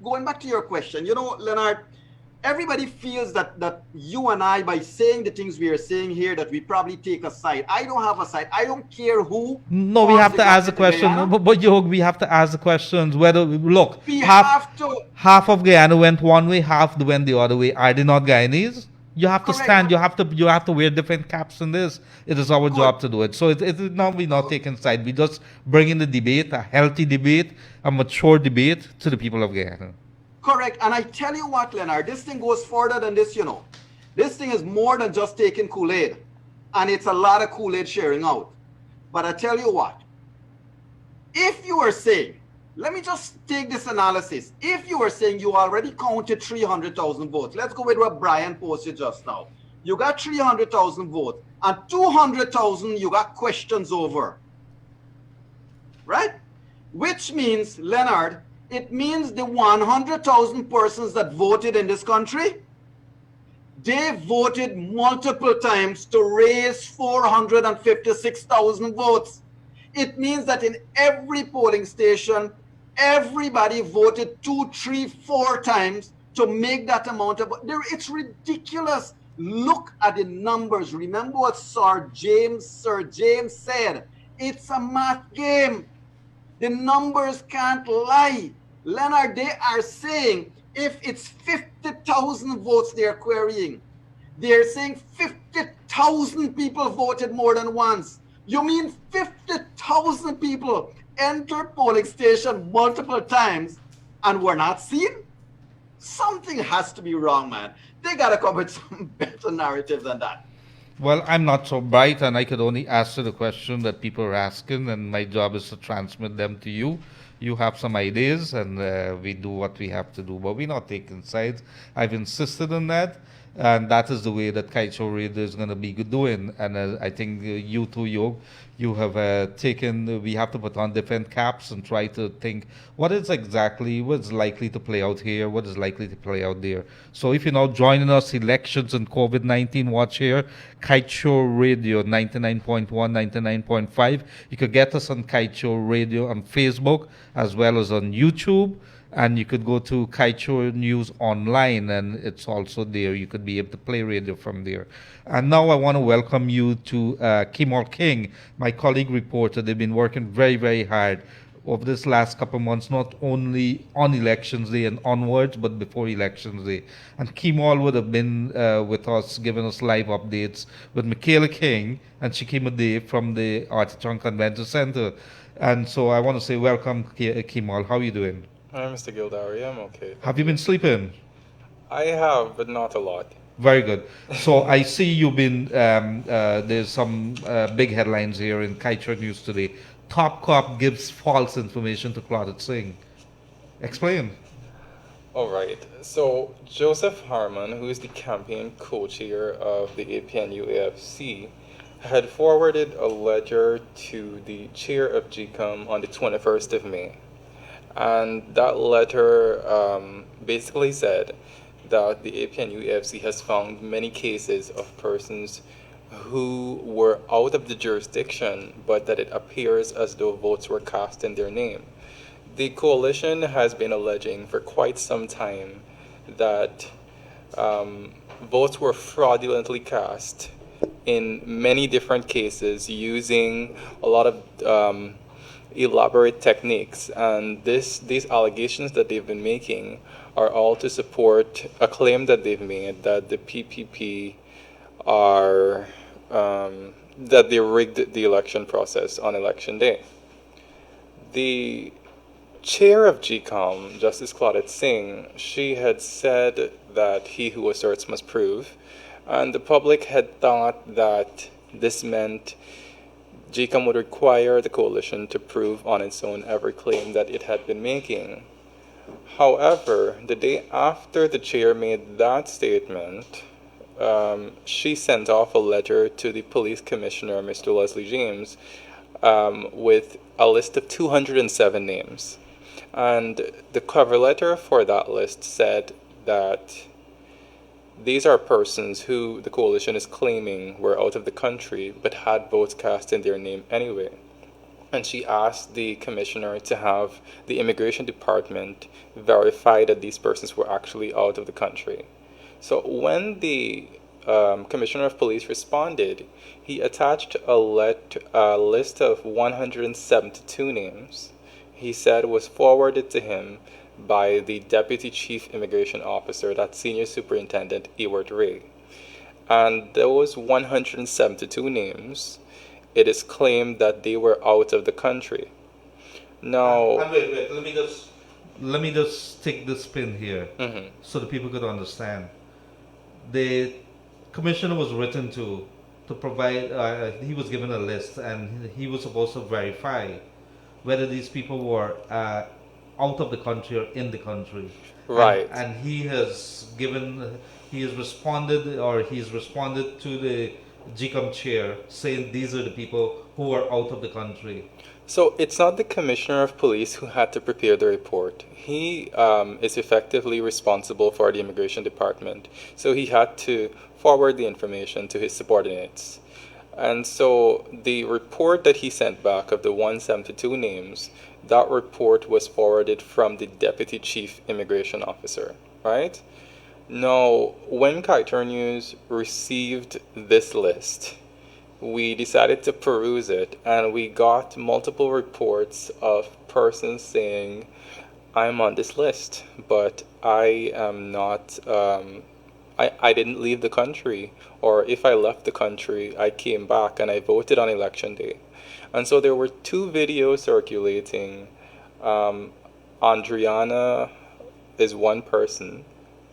going back to your question, you know, Leonard, everybody feels that you and I, by saying the things we are saying here, that we probably take a side. I don't have a side. I don't care who. No, we have to ask the question. But Yog, we have to ask the questions. Whether, look, half of Guyana went one way, half went the other way. Are they not Guyanese? You have to stand. You have to wear different caps in this. It is our job to do it. So it is not, we're not taking side. We just bring in the debate, a healthy debate, a mature debate to the people of Guyana. Correct. And I tell you what, Leonard, this thing goes further than this, you know. This thing is more than just taking Kool-Aid. And it's a lot of Kool-Aid sharing out. But I tell you what, if you are saying, let me just take this analysis. If you were saying you already counted 300,000 votes, let's go with what Brian posted just now. you got 300,000 votes, and 200,000 you got questions over. Right? Which means, Leonard, it means the 100,000 persons that voted in this country, they voted multiple times to raise 456,000 votes. It means that in every polling station, everybody voted 2, 3, 4 times to make that amount of. It's ridiculous. Look at the numbers. Remember what Sir James said. It's a math game. The numbers can't lie. Leonard, they are saying if it's 50,000 votes they're querying, they're saying 50,000 people voted more than once. You mean 50,000 people enter polling station multiple times and were not seen? Something has to be wrong, man. They got to come with some better narrative than that. Well, I'm not so bright, and I could only answer the question that people are asking, and my job is to transmit them to you. You have some ideas, and we do what we have to do, but we're not taking sides. I've insisted on that, and that is the way that Kite Show Radio is going to be doing. And I think you too, Yog, you have taken, we have to put on different caps and try to think what's likely to play out here, what is likely to play out there. So if you're now joining us, elections and COVID-19 watch here, Kite Show Radio 99.1, 99.5. You could get us on Kite Show Radio on Facebook as well as on YouTube. And you could go to Kite Show News online, and it's also there. You could be able to play radio from there. And now I want to welcome you to Kimal King, my colleague reporter. They've been working very, very hard over this last couple of months, not only on Elections Day and onwards, but before Elections Day. And Kimal would have been with us, giving us live updates with Michaela King and she came a day from the Artichon Convention Center. And so I want to say welcome, Kimal. How are you doing? Hi, Mr. Gildarie. I'm okay. Have you been sleeping? I have, but not a lot. Very good. So I see you've been, there's some big headlines here in Kite Show News today. Top cop gives false information to Claudette Singh. Explain. All right. So Joseph Harmon, who is the campaign co-chair of the APNU-AFC, had forwarded a letter to the chair of GCOM on the 21st of May. And that letter basically said that the APNU-AFC has found many cases of persons who were out of the jurisdiction, but that it appears as though votes were cast in their name. The coalition has been alleging for quite some time that votes were fraudulently cast in many different cases using a lot of elaborate techniques, and these allegations that they've been making are all to support a claim that they've made that the PPP are that they rigged the election process on election day. The chair of GCOM, Justice Claudette Singh, she had said that he who asserts must prove, and the public had thought that this meant GCOM would require the coalition to prove on its own every claim that it had been making. However, the day after the chair made that statement, she sent off a letter to the police commissioner, Mr. Leslie James, with a list of 207 names. And the cover letter for that list said that these are persons who the coalition is claiming were out of the country but had votes cast in their name anyway. And she asked the commissioner to have the immigration department verify that these persons were actually out of the country. So when the commissioner of police responded, he attached a list of 172 names he said was forwarded to him by the Deputy Chief Immigration Officer, that Senior Superintendent Ewart Ray. And those 172 names, it is claimed that they were out of the country. Now... And wait, let me just take this pin here so the people could understand. The commissioner was written to provide, he was given a list and he was supposed to verify whether these people were out of the country or in the country. Right. And he has given he's responded to the GCOM chair saying these are the people who are out of the country. So it's not the commissioner of police who had to prepare the report. He is effectively responsible for the immigration department. So he had to forward the information to his subordinates. And so the report that he sent back of the 172 names, that report was forwarded from the deputy chief immigration officer, right? Now, when Kaitor News received this list, we decided to peruse it, and we got multiple reports of persons saying, I'm on this list, but I am not, I didn't leave the country, or if I left the country, I came back and I voted on election day. And so there were two videos circulating. Andriana is one person,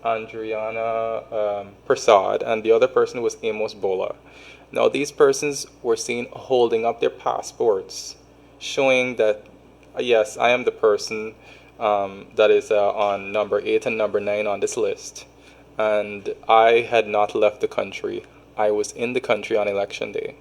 Andriana Prasad, and the other person was Amos Bola. Now, these persons were seen holding up their passports, showing that, yes, I am the person that is on number 8 and number 9 on this list. And I had not left the country. I was in the country on election day.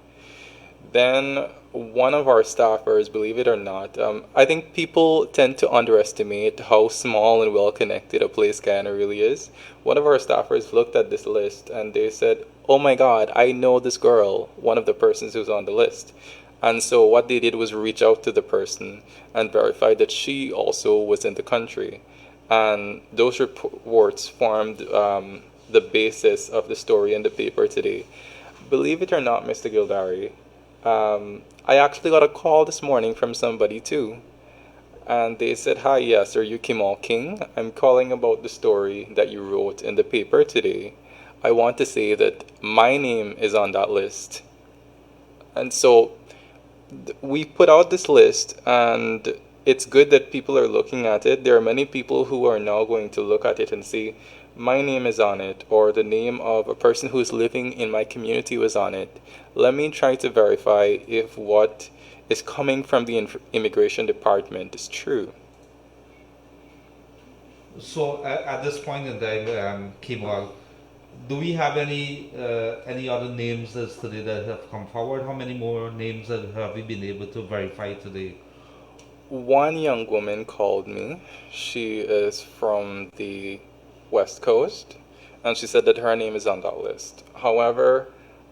Then one of our staffers, believe it or not, I think people tend to underestimate how small and well connected a place Guyana really is. One of our staffers looked at this list and they said, oh my God, I know this girl, one of the persons who's on the list. And so what they did was reach out to the person and verify that she also was in the country. And those reports formed the basis of the story in the paper today. Believe it or not, Mr. Gildarie, I actually got a call this morning from somebody too. And they said, hi, yes, are you Kimal King? I'm calling about the story that you wrote in the paper today. I want to say that my name is on that list. And so we put out this list, and it's good that people are looking at it. There are many people who are now going to look at it and see, my name is on it, or the name of a person who is living in my community was on it. Let me try to verify if what is coming from the immigration department is true. So at this point in time, Kimal, do we have any other names as today that have come forward? How many more names have we been able to verify today? One young woman called me. She is from the West Coast, and she said that her name is on that list. However,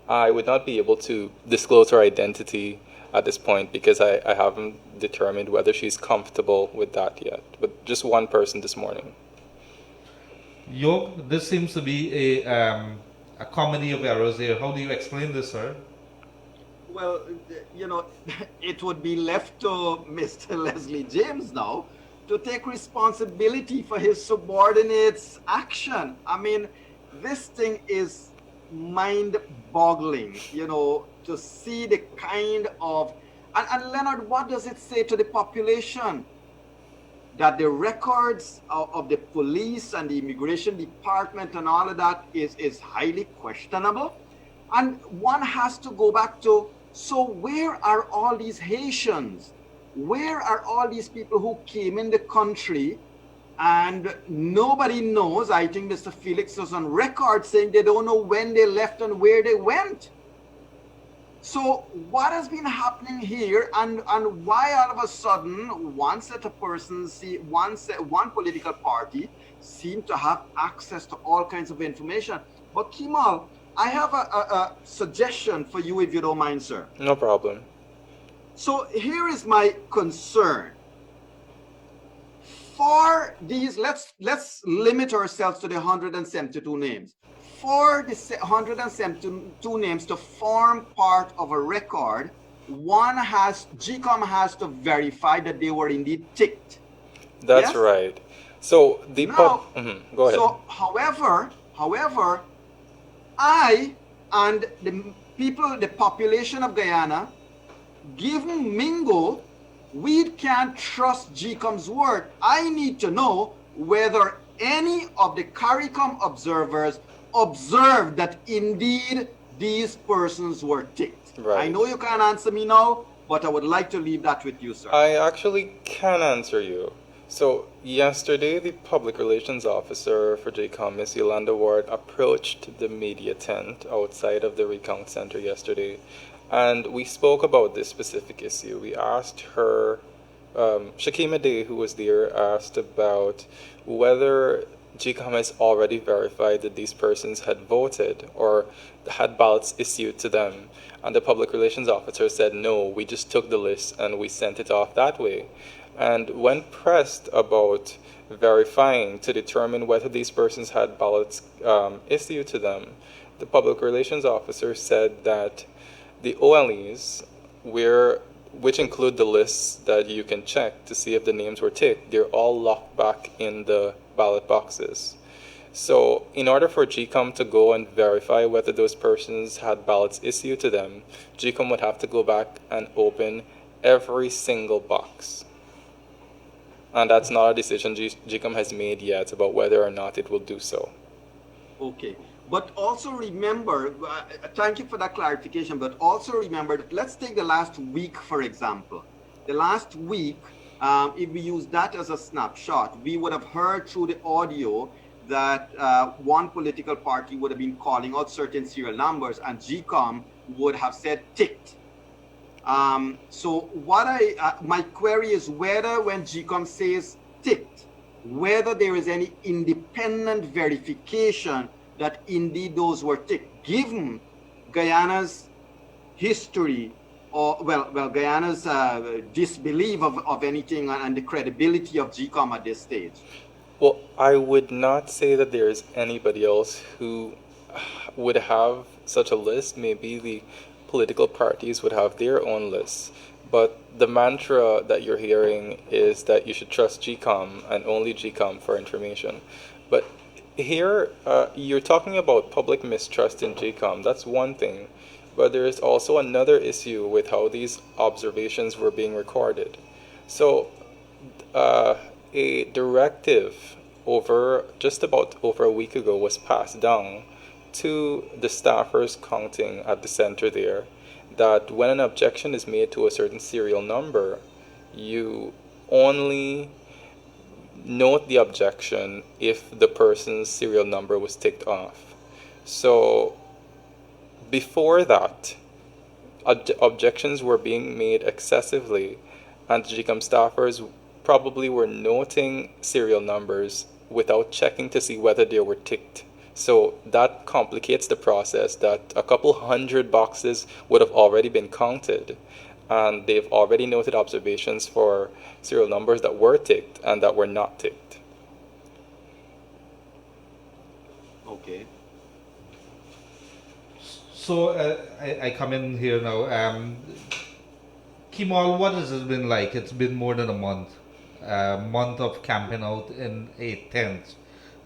I would not be able to disclose her identity at this point because I haven't determined whether she's comfortable with that yet. But just one person this morning. Yog, this seems to be a comedy of errors here. How do you explain this, sir? Well, it would be left to Mr. Leslie James now to take responsibility for his subordinates' action. I mean, this thing is mind-boggling, to see the kind of... And Leonard, what does it say to the population? That the records of the police and the immigration department and all of that is highly questionable. And one has to go back to, so where are all these Haitians? Where are all these people who came in the country and nobody knows? I think Mr. Felix was on record saying they don't know when they left and where they went. So what has been happening here, and why all of a sudden one set of persons, one political party seem to have access to all kinds of information? But Kimal, I have a suggestion for you, if you don't mind, sir. No problem. So here is my concern. For these, let's limit ourselves to the 172 names. For the 172 names to form part of a record, GCOM has to verify that they were indeed ticked. That's yes? right. So the now, go ahead. So, however, I and the people, the population of Guyana, given Mingo, we can't trust GCOM's word. I need to know whether any of the CARICOM observers observed that indeed these persons were ticked. Right. I know you can't answer me now, but I would like to leave that with you, sir. I actually can answer you. So yesterday, the public relations officer for JCOM, Miss Yolanda Ward, approached the media tent outside of the recount center yesterday, and we spoke about this specific issue. We asked her, Shakima Day, who was there, asked about whether GCOM has already verified that these persons had voted or had ballots issued to them. And the public relations officer said, no, we just took the list and we sent it off that way. And when pressed about verifying to determine whether these persons had ballots issued to them, the public relations officer said that the OLEs, which include the lists that you can check to see if the names were ticked, they're all locked back in the ballot boxes. So in order for GCOM to go and verify whether those persons had ballots issued to them, GCOM would have to go back and open every single box. And that's not a decision GCOM has made yet about whether or not it will do so. Okay. But also remember, thank you for that clarification, but also remember that let's take the last week, for example. The last week, if we use that as a snapshot, we would have heard through the audio that one political party would have been calling out certain serial numbers and GCOM would have said ticked. So what my query is whether when GCOM says ticked, whether there is any independent verification that indeed those were ticked, given Guyana's history, or Guyana's disbelief of anything and the credibility of GCOM at this stage. Well, I would not say that there is anybody else who would have such a list. Maybe the political parties would have their own lists. But the mantra that you're hearing is that you should trust GCOM and only GCOM for information. But here, you're talking about public mistrust in GCOM. That's one thing. But there is also another issue with how these observations were being recorded. So, a directive just about over a week ago was passed down to the staffers counting at the center there that when an objection is made to a certain serial number, you only note the objection if the person's serial number was ticked off. So before that, objections were being made excessively, and GCOM staffers probably were noting serial numbers without checking to see whether they were ticked. So that complicates the process that a couple hundred boxes would have already been counted, and they've already noted observations for serial numbers that were ticked and that were not ticked. Okay. So I come in here now. Kimal, what has it been like? It's been more than a month of camping out in a tent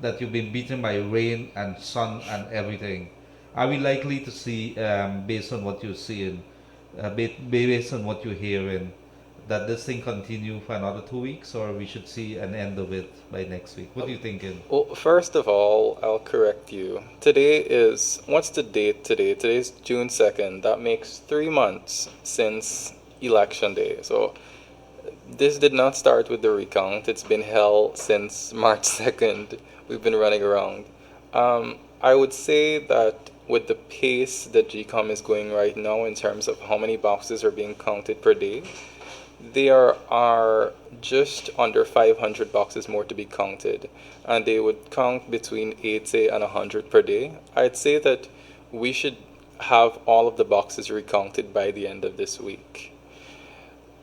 that you've been beaten by rain and sun and everything. Are we likely to see, based on what you're seeing, based on what you're hearing, that this thing continue for another 2 weeks, or we should see an end of it by next week? What are you thinking? Well, first of all, I'll correct you. What's the date today? Today's June 2nd. That makes 3 months since Election Day. So this did not start with the recount. It's been hell since March 2nd. We've been running around. I would say that with the pace that GCOM is going right now in terms of how many boxes are being counted per day, there are just under 500 boxes more to be counted, and they would count between 80 and 100 per day. I'd say that we should have all of the boxes recounted by the end of this week.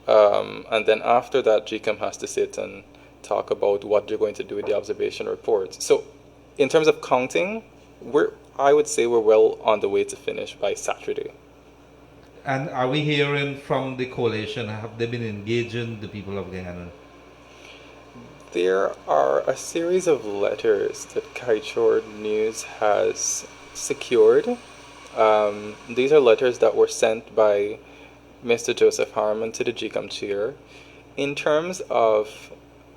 And then after that, GCOM has to sit and talk about what they're going to do with the observation reports. So in terms of counting, I would say we're well on the way to finish by Saturday. And are we hearing from the coalition? Have they been engaging the people of Guyana? There are a series of letters that Kaichor News has secured. These are letters that were sent by Mr. Joseph Harmon to the GCOM chair. In terms of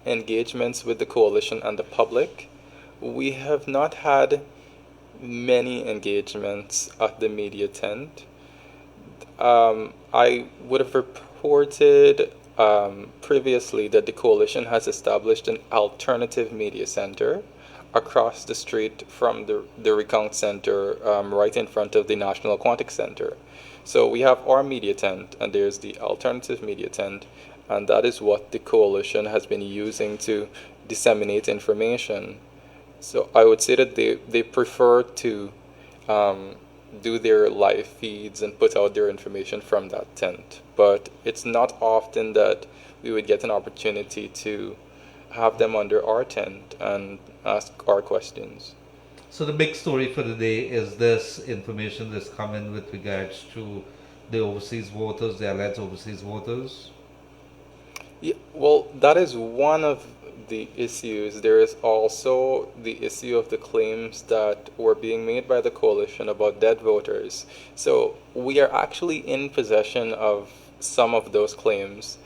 engagements with the coalition and the public, we have not had many engagements at the media tent. I would have reported previously that the coalition has established an alternative media center across the street from the Recount Center, right in front of the National Aquatic Center. So we have our media tent, and there's the alternative media tent, and that is what the coalition has been using to disseminate information. So I would say that they prefer to do their live feeds and put out their information from that tent. But it's not often that we would get an opportunity to have them under our tent and ask our questions. So the big story for the day is this information that's coming with regards to the overseas voters, the alleged overseas voters. Yeah, well, that is one of the issues. There is also the issue of the claims that were being made by the coalition about dead voters. So we are actually in possession of some of those claims,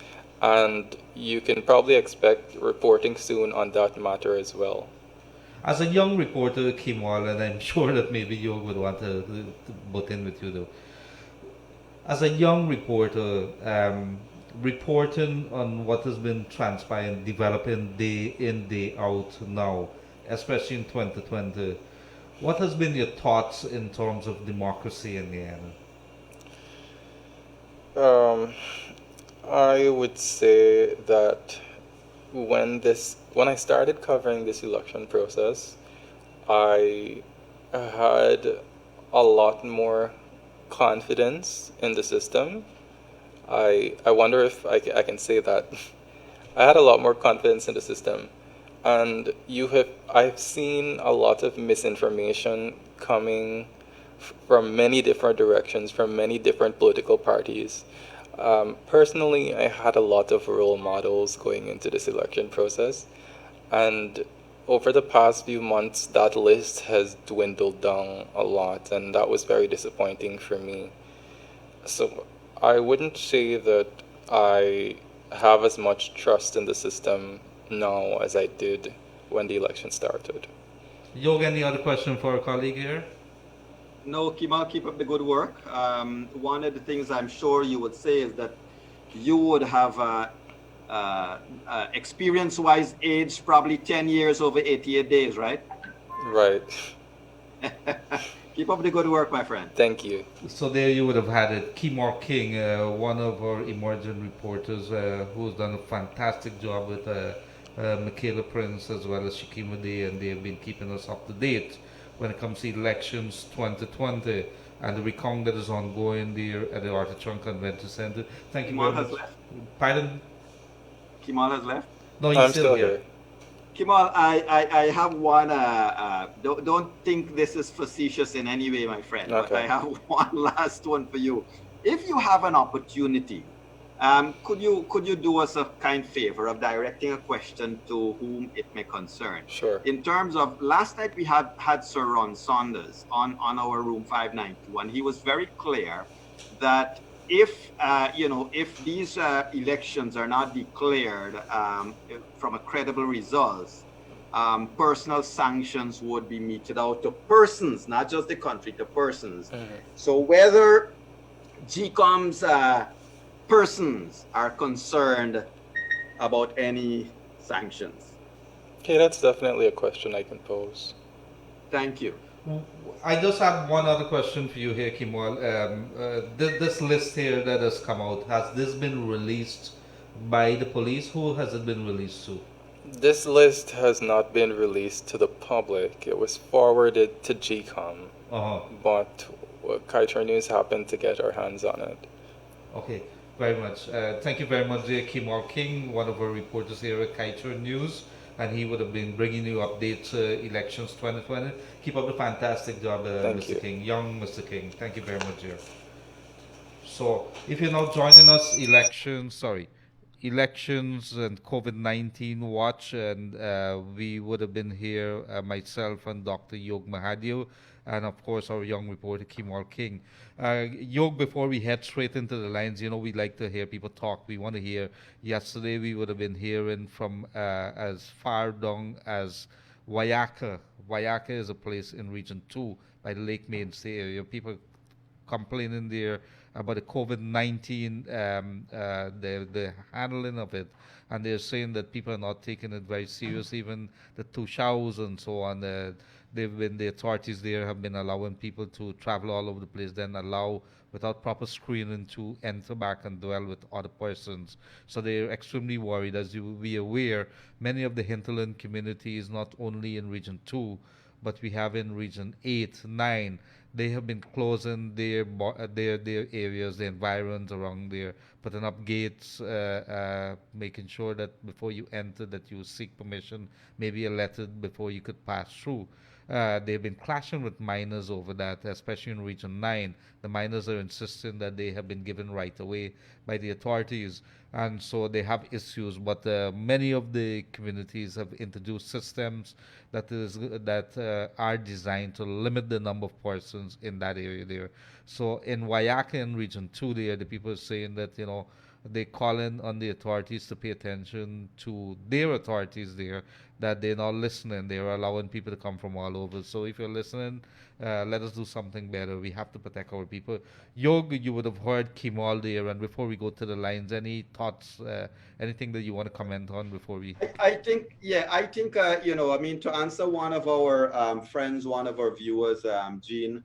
and you can probably expect reporting soon on that matter as well. As a young reporter, Kimwal, and I'm sure that maybe you would want to butt in with you though. As a young reporter, reporting on what has been transpiring, developing day in, day out now, especially in 2020, what has been your thoughts in terms of democracy in Guyana? I would say that when I started covering this election process, I had a lot more confidence in the system. I wonder if I can say that. I had a lot more confidence in the system. And I've seen a lot of misinformation coming from many different directions, from many different political parties. Personally, I had a lot of role models going into this election process. And over the past few months, that list has dwindled down a lot, and that was very disappointing for me. So I wouldn't say that I have as much trust in the system now as I did when the election started. Yog, any other question for our colleague here? No, Kemal, keep up the good work. One of the things I'm sure you would say is that you would have experience-wise aged probably 10 years over 88 days, right? Right. Keep up the good work, my friend. Thank you. So there you would have had it. Kimor King, one of our emerging reporters who's done a fantastic job with Michaela Prince as well as Shakima Day, and they've been keeping us up to date when it comes to elections 2020 and the recount that is ongoing there at the Artichon Convention Center. Thank you Kemal very has much. left. Pardon? Kemal has left. No, he's I'm still here. Kemal, I have one. Don't think this is facetious in any way, my friend. Okay. But I have one last one for you. If you have an opportunity, could you do us a kind favor of directing a question to whom it may concern? Sure. In terms of last night, we had Sir Ron Saunders on our room 592, and he was very clear that if these elections are not declared from a credible results, personal sanctions would be meted out to persons, not just the country, to persons. Mm-hmm. So whether GCOM's persons are concerned about any sanctions. Okay, that's definitely a question I can pose. Thank you. I just have one other question for you here, Kimwal. This list here that has come out, has this been released by the police? Who has it been released to? This list has not been released to the public. It was forwarded to GCOM, but Kaitor News happened to get our hands on it. Okay, very much. Thank you very much, Kimwal King, one of our reporters here at Kaitor News, and he would have been bringing you updates elections 2020. Keep up the fantastic job, Thank Mr. you. King, young Mr. King. Thank you very much, dear. So, if you're now joining us, elections and COVID-19 watch, and we would have been here, myself and Dr. Yog Mahadeo, and of course our young reporter Kimwal King. Yog, before we head straight into the lines, we like to hear people talk. We want to hear. Yesterday we would have been hearing from as far down as Wayaka. Wayaka is a place in Region 2 by the Lake Mainstay area. People complaining there about the COVID-19, the handling of it, and they're saying that people are not taking it very serious. Even the Tushas and so on, the authorities there have been allowing people to travel all over the place, then allow without proper screening to enter back and dwell with other persons. So they're extremely worried. As you will be aware, many of the hinterland communities, not only in Region 2, but we have in Region 8, 9, they have been closing their areas, the environs around there, putting up gates, making sure that before you enter that you seek permission, maybe a letter before you could pass through. They've been clashing with miners over that, especially in Region 9. The miners are insisting that they have been given right away by the authorities, and so they have issues. But many of the communities have introduced systems that are designed to limit the number of persons in that area there. So in Wayaka in Region 2 there, the people are saying that, they call in on the authorities to pay attention to their authorities there, that they're not listening. They're allowing people to come from all over. So if you're listening, let us do something better. We have to protect our people. Yog, you would have heard Kimal there. And before we go to the lines, any thoughts, anything that you want to comment on before we... I think, to answer one of our friends, one of our viewers, Jean,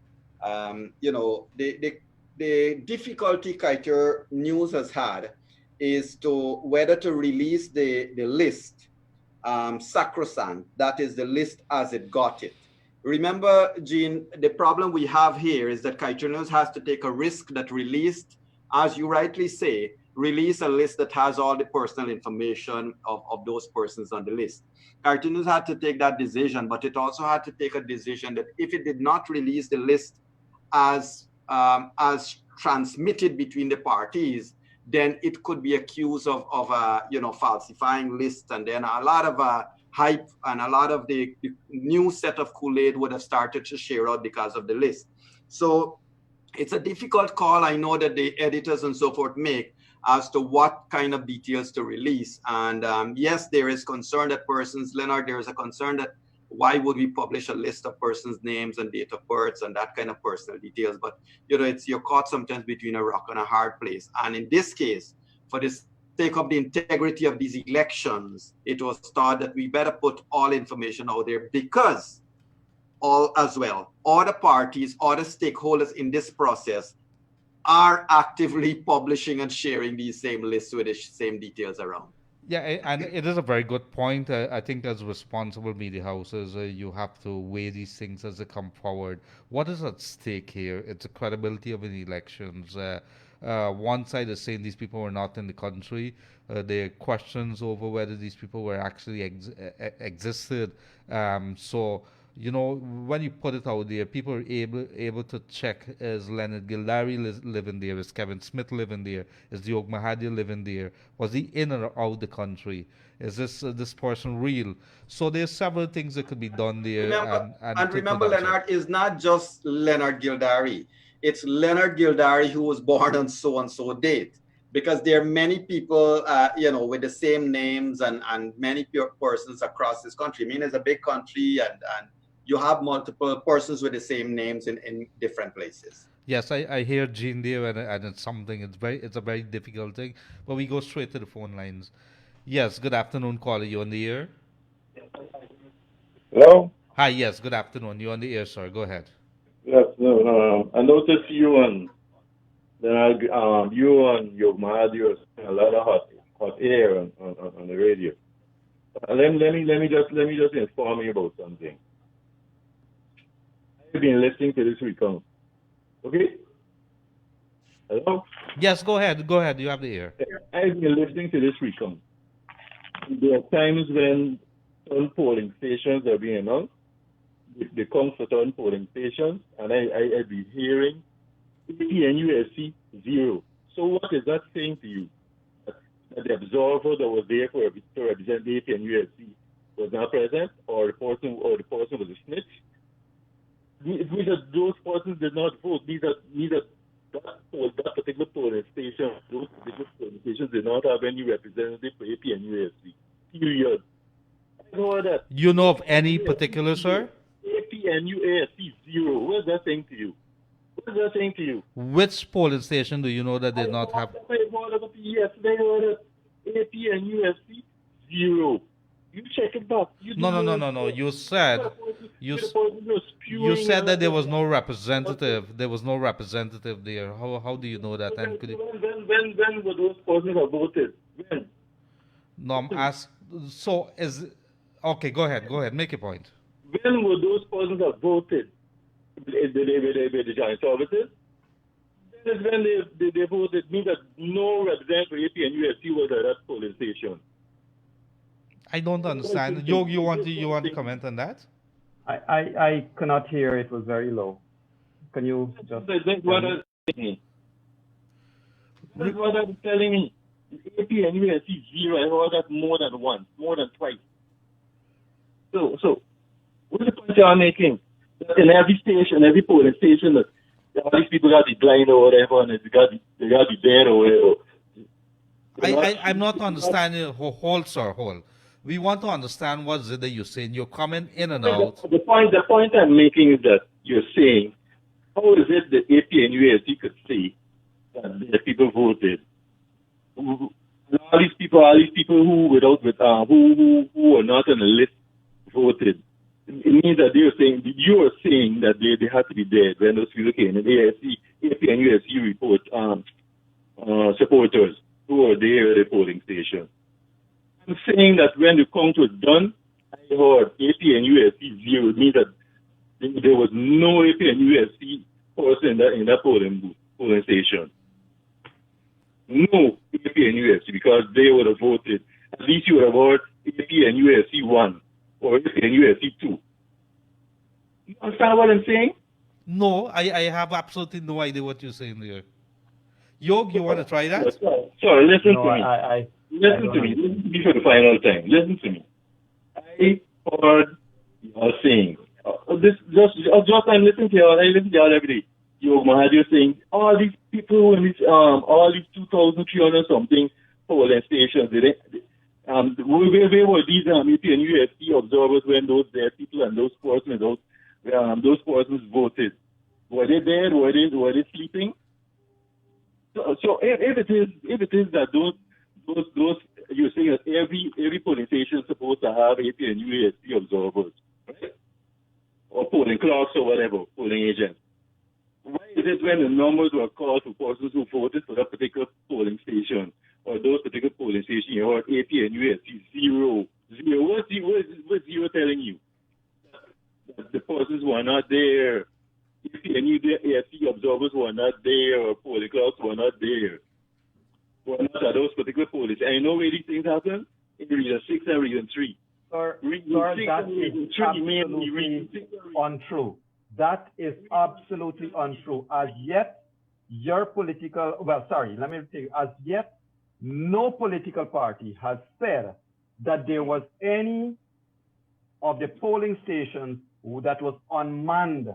the difficulty Kaiser News has had is to whether to release the list sacrosanct, that is the list as it got it. Remember, Jean, the problem we have here is that Kaiser News has to take a risk that released, as you rightly say, release a list that has all the personal information of those persons on the list. Kaiser News had to take that decision, but it also had to take a decision that if it did not release the list as transmitted between the parties, then it could be accused of falsifying lists, and then a lot of hype and a lot of the new set of Kool-Aid would have started to share out because of the list. So it's a difficult call. I know that the editors and so forth make as to what kind of details to release. And yes, there is concern that persons, Leonard, there is a concern that why would we publish a list of persons' names and date of births and that kind of personal details? But, you're caught sometimes between a rock and a hard place. And in this case, for the sake of the integrity of these elections, it was thought that we better put all information out there because all the parties, all the stakeholders in this process are actively publishing and sharing these same lists with the same details around. Yeah, and it is a very good point. I think as responsible media houses, you have to weigh these things as they come forward. What is at stake here? It's the credibility of the elections. One side is saying these people were not in the country. There are questions over whether these people were actually existed. When you put it out there, people are able to check, is Leonard Gildarie living there? Is Kevin Smith living there? Is Yog Mahadeo living there? Was he in or out the country? Is this person real? So there's several things that could be done there. Remember, Leonard is not just Leonard Gildarie. It's Leonard Gildarie who was born on so-and-so date. Because there are many people, with the same names and many persons across this country. I mean, it's a big country and you have multiple persons with the same names in different places. Yes, I hear Jean there, and it's something. It's a very difficult thing. But we go straight to the phone lines. Yes, good afternoon, caller. You on the air? Hello. Hi. Yes, good afternoon. You on the air, sir? Go ahead. Yes. No. I noticed you and Yog Mahadeo a lot of hot air on the radio. Let me just inform you about something. I've been listening to this recount. Okay? Hello? Yes, go ahead. Go ahead. You have the ear. I've been listening to this recount. There are times when some polling stations are being announced. They come for some polling stations, and I've been hearing APNUSC 0. So what is that saying to you? That the observer that was there to represent the APNUSC was not present, or the person was a snitch? Means that those persons did not vote. Means that particular polling station, those particular polling stations did not have any representative for APNUSC. Period. I know that. You know of any particular, sir? APNUSC 0. What is that saying to you? What is that saying to you? Which polling station do you know that did not have? Yesterday, I heard AP and USC, 0. You check it back. You No, do no, no, know- no, no. You said you you you said that there was no representative. There was no representative there. How do you know that? And could you, When were those persons have voted? When? no, I'm ask. So is okay. Go ahead. Go ahead. Make your point. When were those persons have voted? With the joint services? That is when they voted. Means that no representative for AP and USC was at that polling station. I don't understand. Yog, you want to comment on that? I cannot hear. It was very low. Can you just? That's what I'm saying. That's what I'm telling me. AP and USC 0. I heard that more than once, more than twice. So what's the point you are making? That in every station, every polling station, that all these people got to be blind or whatever, and they got to be dead or whatever. I'm not understanding whole. We want to understand what is it that you're saying. You're coming in and out. The point I'm making is that you're saying, how is it that AP and USC could say that the people voted? All these people who are not on the list voted. It means that you are saying that they had to be dead when those people came. And AP and USC report supporters who were there at the polling station. I'm saying that when the count was done, I heard AP and USC 0. It means that there was no AP and USC person in that polling station. No AP and USC, because they would have voted. At least you would have heard AP and USC 1 or AP and USC 2. You understand what I'm saying? No, I have absolutely no idea what you're saying there. Yog, you want to try that? Sorry, listen to me. Listen to me. Listen to me for the final time. Listen to me. I heard y'all saying, I'm listening to y'all. I listen to y'all every day. Yog Mahadeo saying, all these people in all these 2,300 something polling stations, where were these AP and USC observers when those people and those persons voted? Were they there? Were they sleeping? So if it is that those you're saying that every polling station is supposed to have AP and USC observers, right? Or polling clerks or whatever, polling agents. Why is it when the numbers were called for persons who voted for that particular polling station or those particular polling stations, you heard AP and USC 0? What's 0 telling you? That the persons were not there. AP and USC observers were not there, or polling clerks were not there. Were not at those particular polling. And you know where these things happen? In Region 6 and Region 3. Sir, that is absolutely untrue. That is absolutely untrue. As yet, as yet, no political party has said that there was any of the polling stations that was unmanned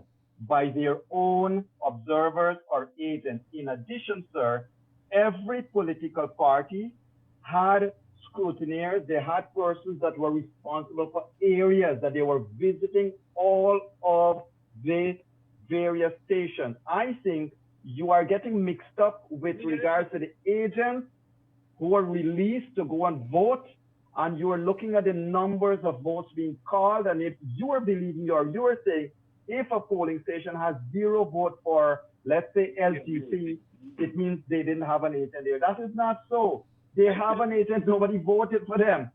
by their own observers or agents. In addition, sir, every political party had scrutineers. They had persons that were responsible for areas that they were visiting all of the various stations. I think you are getting mixed up with regards to the agents who are released to go and vote, and you are looking at the numbers of votes being called. And if you are believing or you are saying if a polling station has 0 votes for, let's say, LTC, it means they didn't have an agent there. That is not so. They have an agent. Nobody voted for them.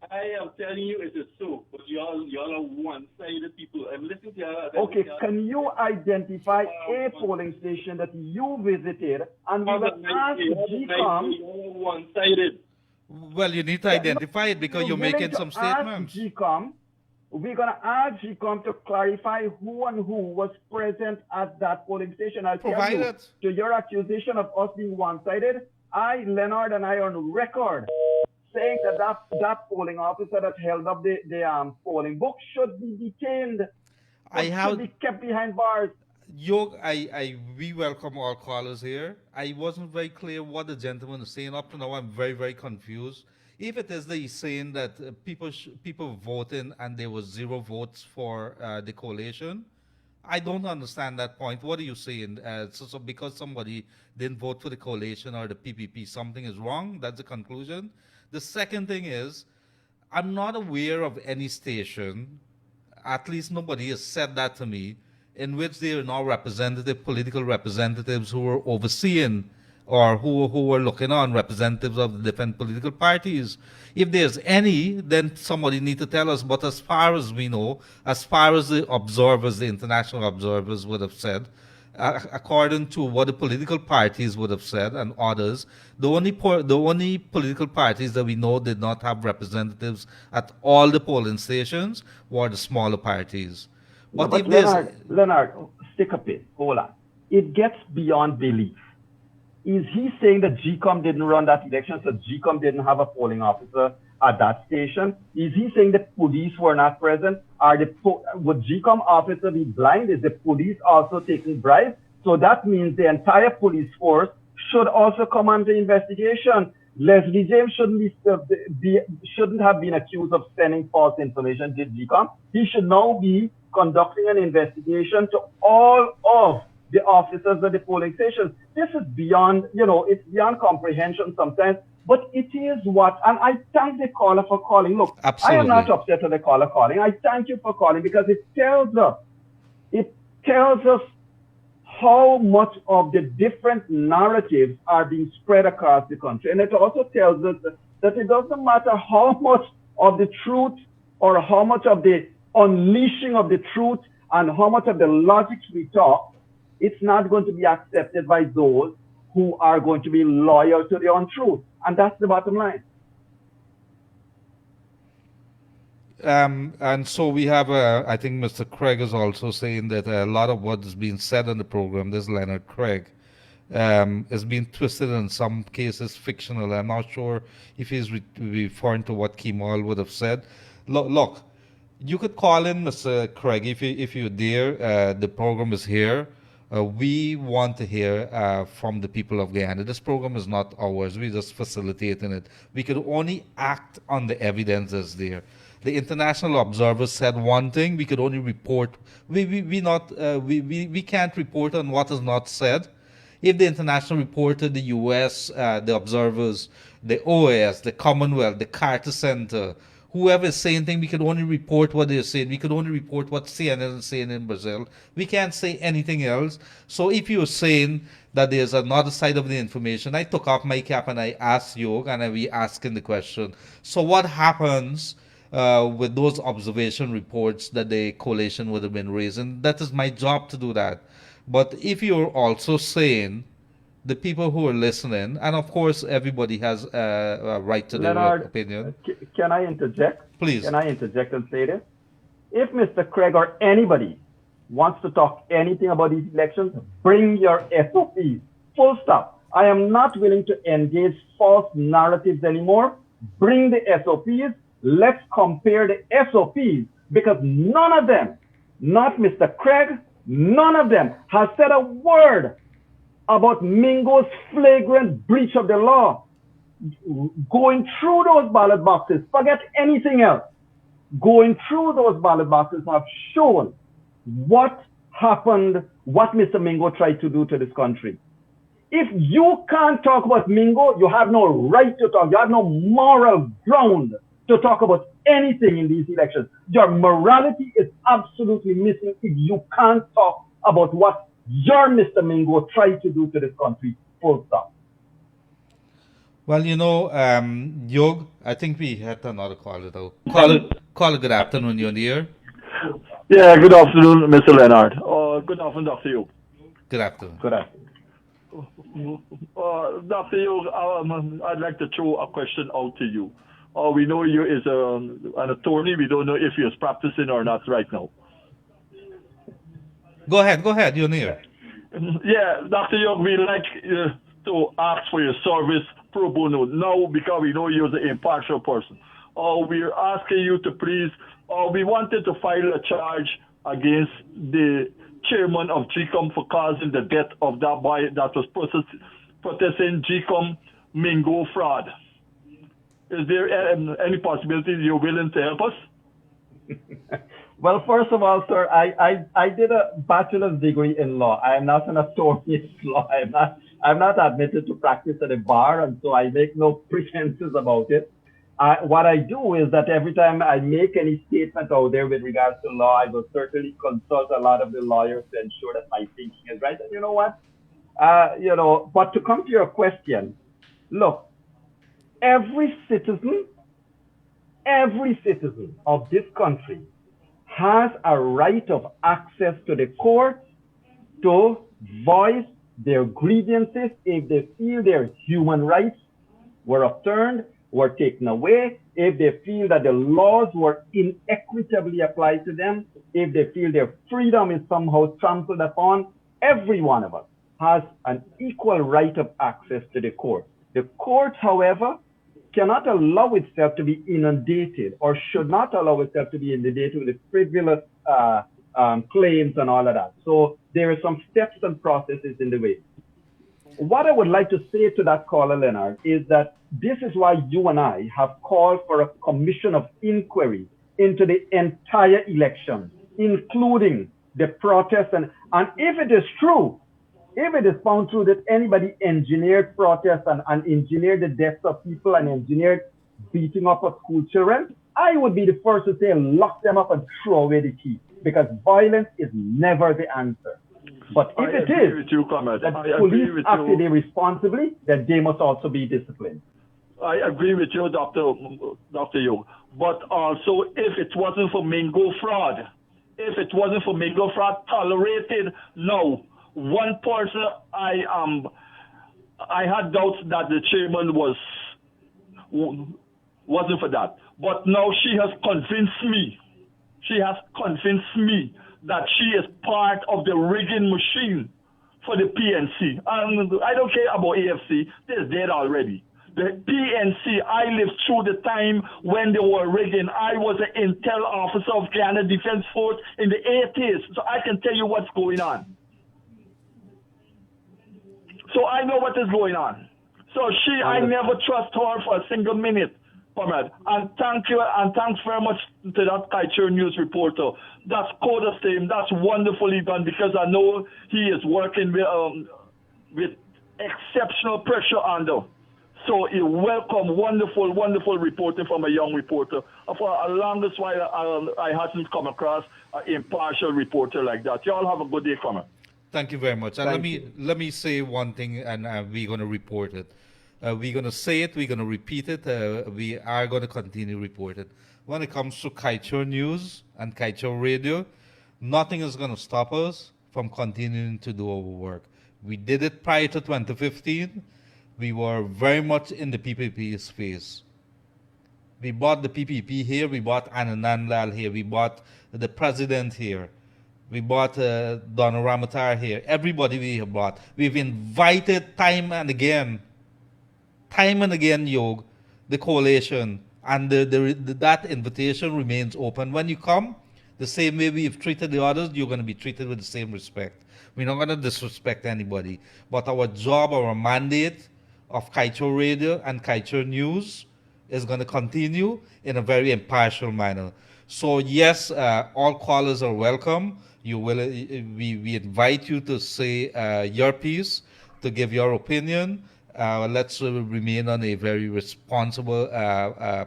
I am telling you it is so, but y'all are one-sided people. I'm listening to y'all. Okay, can you identify a polling station that you visited and we will ask GCOM? Y'all are one-sided. Well, you need to identify it because you're making some statements. GCOM, we're going to ask GCOM to clarify who and who was present at that polling station. I'll tell you, to your accusation of us being one-sided, Leonard, and I are on record saying that polling officer that held up the polling book should be detained. Should be kept behind bars. Yog, we welcome all callers here. I wasn't very clear what the gentleman is saying. Up to now, I'm very, very confused. If it is that he's saying that people voting and there was 0 votes for the coalition, I don't understand that point. What are you saying? So because somebody didn't vote for the coalition or the PPP, something is wrong? That's the conclusion. The second thing is, I'm not aware of any station, at least nobody has said that to me, in which there are now political representatives who are overseeing or who are looking on representatives of the different political parties. If there's any, then somebody need to tell us. But as far as we know, as far as the observers, the international observers would have said, according to what the political parties would have said and others, the only political parties that we know did not have representatives at all the polling stations were the smaller parties. But, no, but Leonard, stick a pin. Hold on. It gets beyond belief. Is he saying that GCOM didn't run that election, so GCOM didn't have a polling officer at that station? Is he saying the police were not present? Would GCOM officer be blind? Is the police also taking bribes? So that means the entire police force should also come under investigation. Leslie James shouldn't have been accused of sending false information to GCOM. He should now be conducting an investigation to all of the officers at the polling stations. This is beyond, it's beyond comprehension sometimes, but it is what, and I thank the caller for calling. Look, absolutely. I am not upset with the caller calling. I thank you for calling because it tells us how much of the different narratives are being spread across the country. And it also tells us that it doesn't matter how much of the truth or how much of the unleashing of the truth and how much of the logic we talk, it's not going to be accepted by those who are going to be loyal to the untruth. And that's the bottom line. And so we have, I think Mr. Craig is also saying that a lot of what is being said on the program, this Leonard Craig, is being twisted in some cases fictional. I'm not sure if he's referring to what Kemal would have said. Look, you could call in Mr. Craig if you dare. The program is here. We want to hear from the people of Guyana. This program is not ours. We're just facilitating it. We could only act on the evidence that's there. The international observers said one thing. We could only report. We can't report on what is not said. If the international reported, the U.S., the observers, the OAS, the Commonwealth, the Carter Center, whoever is saying things, we can only report what they're saying. We can only report what CNN is saying in Brazil. We can't say anything else. So if you're saying that there's another side of the information, I took off my cap and I asked Yog, and we asking the question. So what happens with those observation reports that the coalition would have been raising? That is my job to do that. But if you're also saying the people who are listening, and of course everybody has a right to their opinion. Can I interject? Please. Can I interject and say this? If Mr. Craig or anybody wants to talk anything about these elections, bring your SOPs. Full stop. I am not willing to engage false narratives anymore. Bring the SOPs. Let's compare the SOPs, because none of them, not Mr. Craig, none of them has said a word about Mingo's flagrant breach of the law. Going through those ballot boxes, forget anything else. Going through those ballot boxes have shown what happened, what Mr. Mingo tried to do to this country. If you can't talk about Mingo, you have no right to talk. You have no moral ground to talk about anything in these elections. Your morality is absolutely missing if you can't talk about what your Mr. Mingo tried to do to this country. Full stop. Well, Yog, I think we had another caller though. Caller, good afternoon, you're here. Yeah, good afternoon, Mr. Leonard. Good afternoon, Dr. Yog. Good afternoon. Good afternoon. Dr. Yog, I'd like to throw a question out to you. We know you is an attorney. We don't know if you're practicing or not right now. Go ahead, you're near. Yeah, Dr. Yog, we like to ask for your service pro bono now because we know you're the impartial person. We're asking you to please, we wanted to file a charge against the chairman of GCOM for causing the death of that boy that was protesting GCOM Mingo fraud. Is there any possibility you're willing to help us? Well, first of all, sir, I did a bachelor's degree in law. I am not an attorney in law. I'm not admitted to practice at a bar, and so I make no pretenses about it. What I do is that every time I make any statement out there with regards to law, I will certainly consult a lot of the lawyers to ensure that my thinking is right. And you know what? But to come to your question, look, every citizen of this country has a right of access to the court to voice their grievances if they feel their human rights were overturned, were taken away, if they feel that the laws were inequitably applied to them, if they feel their freedom is somehow trampled upon. Every one of us has an equal right of access to the court. The court, however, cannot allow itself to be inundated, or should not allow itself to be inundated with frivolous claims and all of that. So there are some steps and processes in the way. What I would like to say to that caller, Leonard, is that this is why you and I have called for a commission of inquiry into the entire election, including the protests. And if it is true, if it is found true that anybody engineered protests and engineered the deaths of people and engineered beating up of school children, I would be the first to say lock them up and throw away the key, because violence is never the answer. But if it is that police acted irresponsibly, then they must also be disciplined. I agree with you, Dr. Yog. But also, if it wasn't for Mingo fraud, tolerated, no. One person, I had doubts that the chairman wasn't for that. But now she has convinced me. That she is part of the rigging machine for the PNC. And I don't care about AFC. They're dead already. The PNC, I lived through the time when they were rigging. I was an intel officer of Guyana Defense Force in the 80s, so I can tell you what's going on. So I know what is going on. So I never trust her for a single minute, Ahmed. And thank you, and thanks very much to that Kaiser News reporter. That's Coda Same. That's wonderfully done, because I know he is working with exceptional pressure under. So he welcome wonderful reporting from a young reporter. For a longest while, I hadn't come across an impartial reporter like that. You all have a good day, Ahmed. Thank you very much. And let me say one thing, and we're going to report it. We're going to say it. We're going to repeat it. We are going to continue to report it. When it comes to Kaiser News and Kaiser Radio, nothing is going to stop us from continuing to do our work. We did it prior to 2015. We were very much in the PPP space. We bought the PPP here. We bought Anand Lal here. We bought the president here. We bought Donald Ramatar here. Everybody we have bought. We've invited time and again, Yog, the coalition, and that invitation remains open. When you come, the same way we've treated the others, you're going to be treated with the same respect. We're not going to disrespect anybody. But our job, our mandate of Kaiser Radio and Kaiser News is going to continue in a very impartial manner. So yes, all callers are welcome. We invite you to say your piece, to give your opinion. Let's remain on a very responsible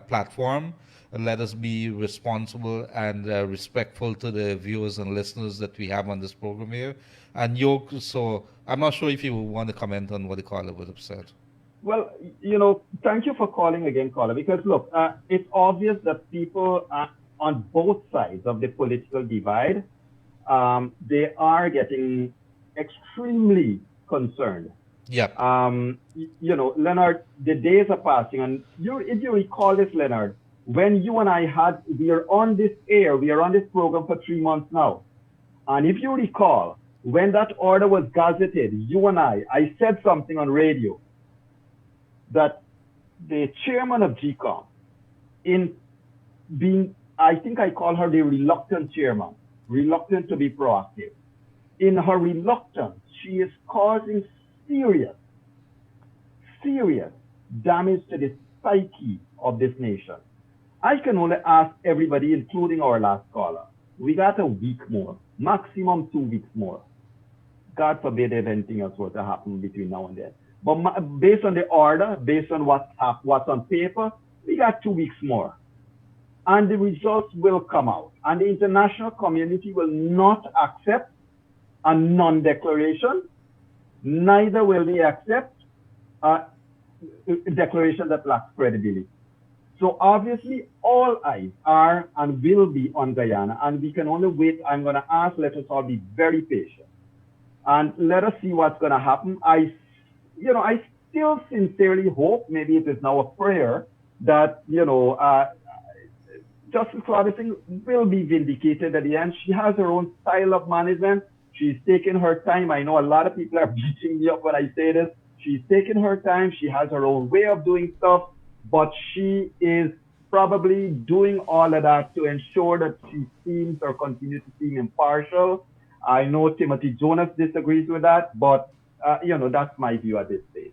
platform. Let us be responsible and respectful to the viewers and listeners that we have on this program here. And Yog, so I'm not sure if you want to comment on what the caller would have said. Well, thank you for calling again, caller, because look, it's obvious that people on both sides of the political divide, they are getting extremely concerned. Yeah. Leonard, the days are passing, and if you recall this, Leonard, when you and we are on this program for 3 months now. And if you recall, when that order was gazetted, you and I said something on radio that the chairman of GCOM, I think I call her the reluctant chairman, reluctant to be proactive. In her reluctance, she is causing serious damage to the psyche of this nation. I can only ask everybody, including our last caller, We got a week more, maximum 2 weeks more. God forbid if anything else were to happen between now and then. But based on the order, based on what's on paper, we got 2 weeks more. And the results will come out. And the international community will not accept a non-declaration, neither will they accept a declaration that lacks credibility. So obviously, all eyes are and will be on Guyana, and we can only wait. I'm going to ask, let us all be very patient, and let us see what's going to happen. I still sincerely hope, maybe it is now a prayer, that, Justice Claudia Singh will be vindicated at the end. She has her own style of management. She's taken her time. I know a lot of people are beating me up when I say this. She's taken her time. She has her own way of doing stuff, but she is probably doing all of that to ensure that she seems or continues to seem impartial. I know Timothy Jonas disagrees with that, but that's my view at this stage.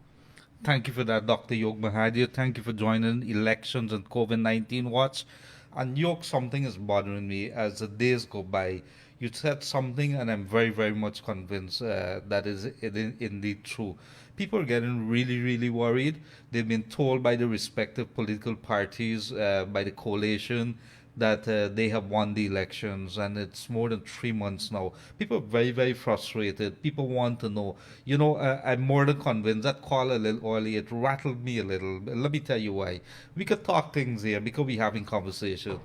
Thank you for that, Dr. Yog Mahadeo. Thank you for joining Elections and COVID-19 Watch. And Yog, something is bothering me as the days go by. You said something, and I'm very, very much convinced that is indeed true. People are getting really, really worried. They've been told by the respective political parties, by the coalition, that they have won the elections, and it's more than 3 months now. People are very, very frustrated. People want to know. I'm more than convinced. That call a little early, it rattled me a little. Let me tell you why. We could talk things here because we're having conversation.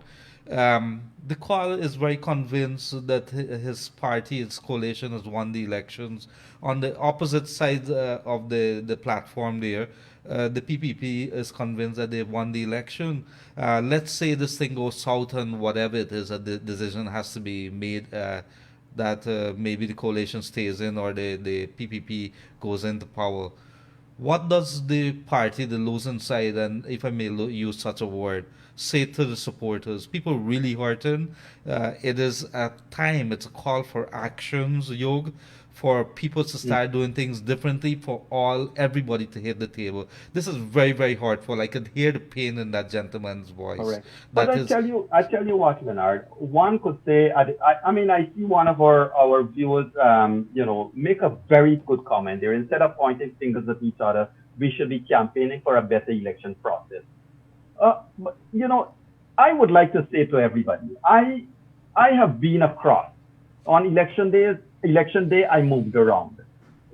The call is very convinced that his party, his coalition, has won the elections. On the opposite side of the platform there, the PPP is convinced that they've won the election. Let's say this thing goes south and whatever it is, that the decision has to be made that maybe the coalition stays in or the PPP goes into power. What does the party, the losing side, and if I may use such a word, say to the supporters? People really hurting. It is a time, it's a call for actions, Yog, for people to start doing things differently, for everybody to hit the table. This is very, very hurtful. I could hear the pain in that gentleman's voice. Correct. But I tell you what, Leonard, one could say, I see one of our viewers, make a very good comment there. Instead of pointing fingers at each other, we should be campaigning for a better election process. But, I would like to say to everybody, I have been across. On election day, I moved around.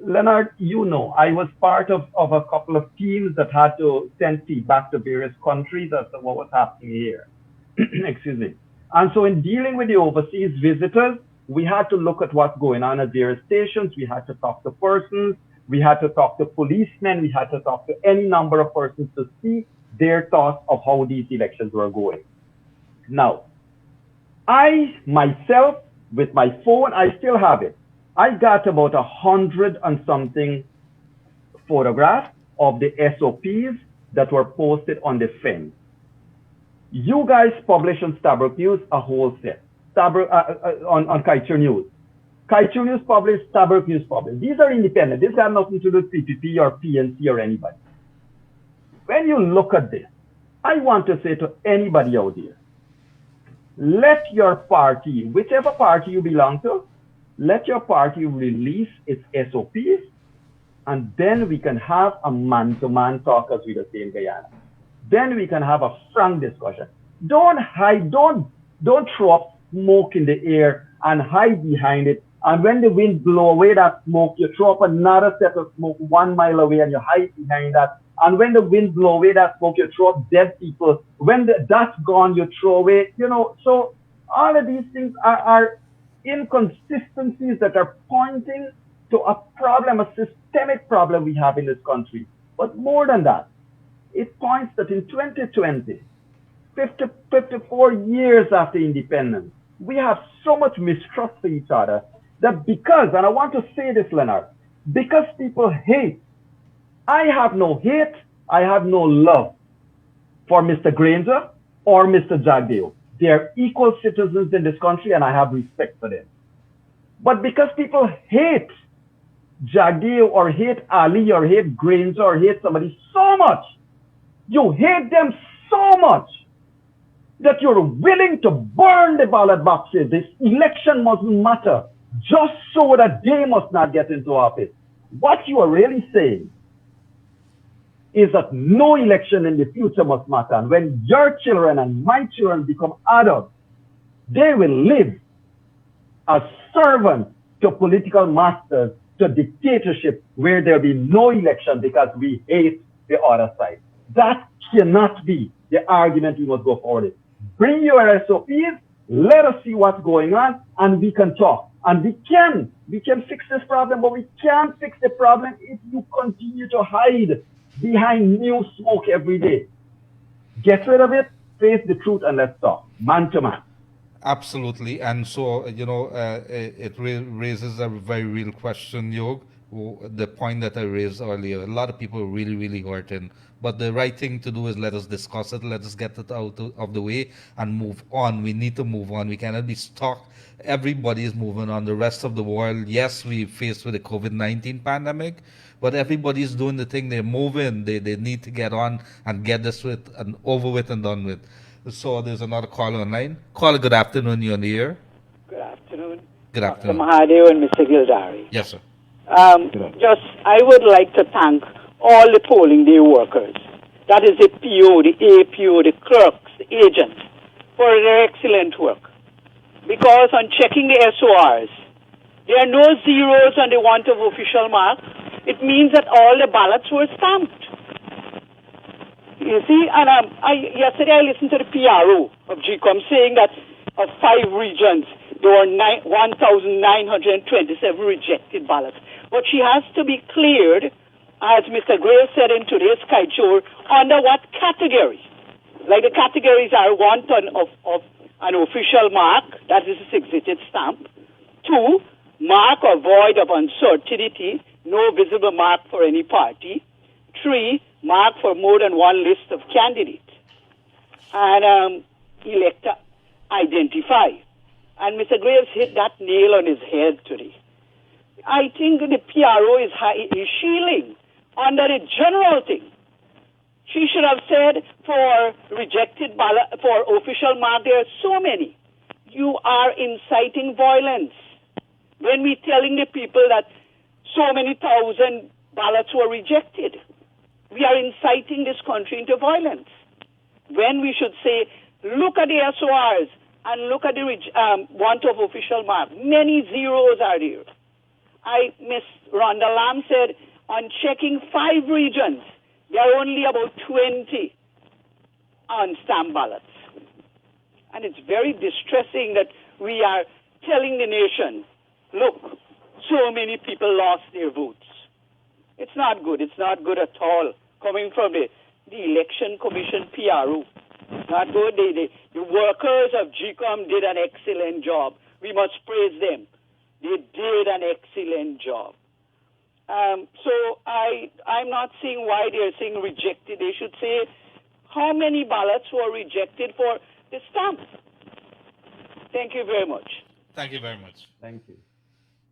Leonard, I was part of a couple of teams that had to send feedback to various countries as to what was happening here. Excuse me. And so in dealing with the overseas visitors, we had to look at what's going on at various stations. We had to talk to persons. We had to talk to policemen. We had to talk to any number of persons to see their thoughts of how these elections were going. Now, I myself, with my phone, I still have it. I got about 100 and something photographs of the SOPs that were posted on the fence. You guys publish on Stabrook News a whole set. On Kaiser News. Kaiser News published, Stabrook News published. These are independent. These have nothing to do with PPP or PNC or anybody. When you look at this, I want to say to anybody out there, let your party, whichever party you belong to, let your party release its SOPs, and then we can have a man-to-man talk, as we say in Guyana. Then we can have a frank discussion. Don't hide, don't throw up smoke in the air and hide behind it. And when the wind blow away that smoke, you throw up another set of smoke 1 mile away and you hide behind that. And when the wind blow away that smoke, you throw up dead people. When that's gone, you throw away, So all of these things are inconsistencies that are pointing to a problem, a systemic problem we have in this country. But more than that, it points that in 2020, 54 years after independence, we have so much mistrust for each other that because, and I want to say this, Leonard, because people hate, I have no hate, I have no love for Mr. Granger or Mr. Jagdeo. They are equal citizens in this country and I have respect for them. But because people hate Jagdeo or hate Ali or hate Granger or hate somebody so much, you hate them so much, that you're willing to burn the ballot boxes. This election mustn't matter just so that they must not get into office. What you are really saying is that no election in the future must matter. And when your children and my children become adults, they will live as servants to political masters, to dictatorship, where there'll be no election because we hate the other side. That cannot be the argument we must go forward with. Bring your SOPs, let us see what's going on, and we can talk. And we can fix this problem, but we can't fix the problem if you continue to hide behind new smoke every day. Get rid of it, face the truth, and let's talk, man to man. Absolutely. And so, it raises a very real question, Yog. The point that I raised earlier, a lot of people are really, really hurting. But the right thing to do is let us discuss it, let us get it out of the way and move on. We need to move on. We cannot be stuck. Everybody is moving on. The rest of the world, yes, we're faced with the COVID-19 pandemic, but everybody's doing the thing. They're moving. They need to get on and get this with and over with and done with. So there's another caller online. Caller, good afternoon. You're on the air. Good afternoon. Good afternoon. Dr. Mahadeo and Mr. Gildarie. Yes, sir. I would like to thank all the polling day workers. That is the PO, the APO, the clerks, the agents, for their excellent work. Because on checking the SORs, there are no zeros on the want of official mark. It means that all the ballots were stamped. You see, and yesterday I listened to the PRO of GCOM saying that of 5 regions, there were 1,927 rejected ballots. But she has to be cleared, as Mr. Gray said in today's kite show, under what category? Like the categories are 1 ton of an official mark, that is a 6-digit stamp. 2, mark or void of uncertainty, no visible mark for any party. 3, mark for more than one list of candidates. And elector identify. And Mr. Graves hit that nail on his head today. I think the PRO is shielding under the general thing. She should have said for rejected ballot, for official mark, there are so many. You are inciting violence. When we're telling the people that so many thousand ballots were rejected, we are inciting this country into violence. When we should say, look at the SORs and look at the want of official mark. Many zeros are there. Miss Rhonda Lamb said, on checking 5 regions, there are only about 20 on-stamp ballots. And it's very distressing that we are telling the nation, look, so many people lost their votes. It's not good. It's not good at all. Coming from the Election Commission PRO. Not good. The workers of GCOM did an excellent job. We must praise them. They did an excellent job. So I'm not seeing why they're saying rejected. They should say how many ballots were rejected for the stamp. Thank you very much. Thank you very much. Thank you.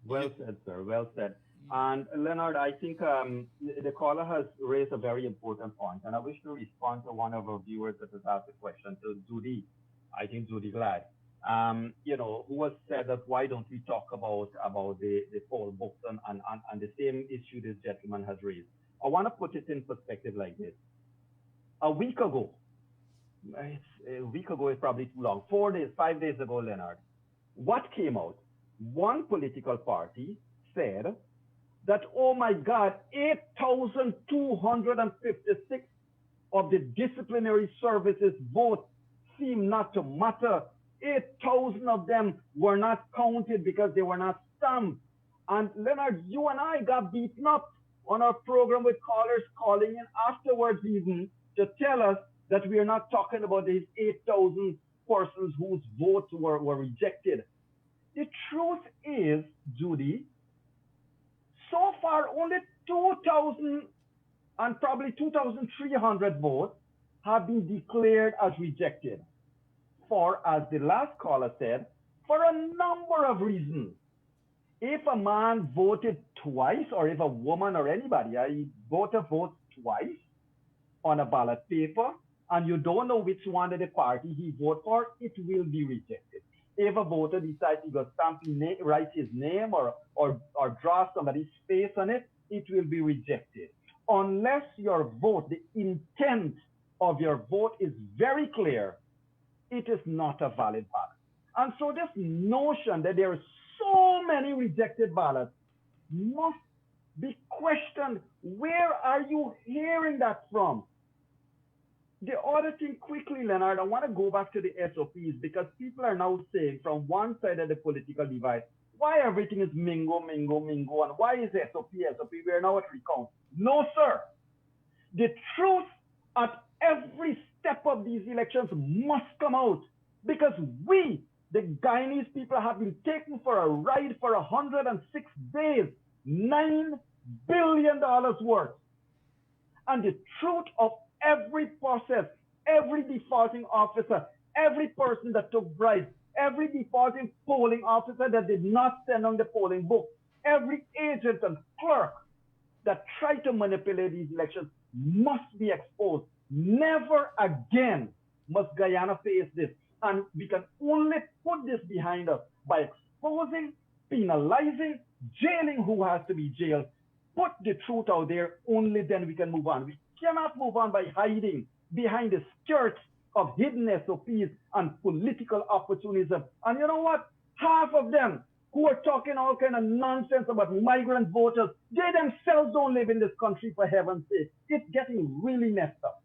Well said, sir. Well said. And Leonard, I think the caller has raised a very important point, and I wish to respond to one of our viewers that has asked a question to Judy. I think Judy Glad, who has said that why don't we talk about the poll books and the same issue this gentleman has raised. I want to put it in perspective like this. A week ago is probably too long. 4 days, 5 days ago, Leonard, what came out? One political party said that, oh my God, 8,256 of the disciplinary services votes seem not to matter. 8,000 of them were not counted because they were not stamped. And Leonard, you and I got beaten up on our program with callers calling in afterwards even to tell us that we are not talking about these 8,000 persons whose votes were rejected. The truth is, Judy, so far only 2,000 and probably 2,300 votes have been declared as rejected. For, as the last caller said, for a number of reasons. If a man voted twice, or if a woman or anybody, a voter votes twice on a ballot paper, and you don't know which one of the party he voted for, it will be rejected. If a voter decides to go write his name or draw somebody's face on it, it will be rejected. Unless your vote, the intent of your vote is very clear, it is not a valid ballot. And so this notion that there are so many rejected ballots must be questioned. Where are you hearing that from? The other thing quickly, Leonard, I want to go back to the SOPs because people are now saying from one side of the political divide, why everything is mingo, mingo, mingo, and why is SOP, SOP? We are now at recount. No, sir. The truth at every step of these elections must come out because we, the Guyanese people, have been taken for a ride for 106 days, $9 billion worth. And the truth of every process, every defaulting officer, every person that took bribes, every defaulting polling officer that did not send on the polling book, every agent and clerk that tried to manipulate these elections must be exposed. Never again must Guyana face this. And we can only put this behind us by exposing, penalizing, jailing who has to be jailed. Put the truth out there, only then we can move on. We cannot move on by hiding behind the skirts of hidden SOPs and political opportunism. And you know what? Half of them who are talking all kind of nonsense about migrant voters, they themselves don't live in this country, for heaven's sake. It's getting really messed up.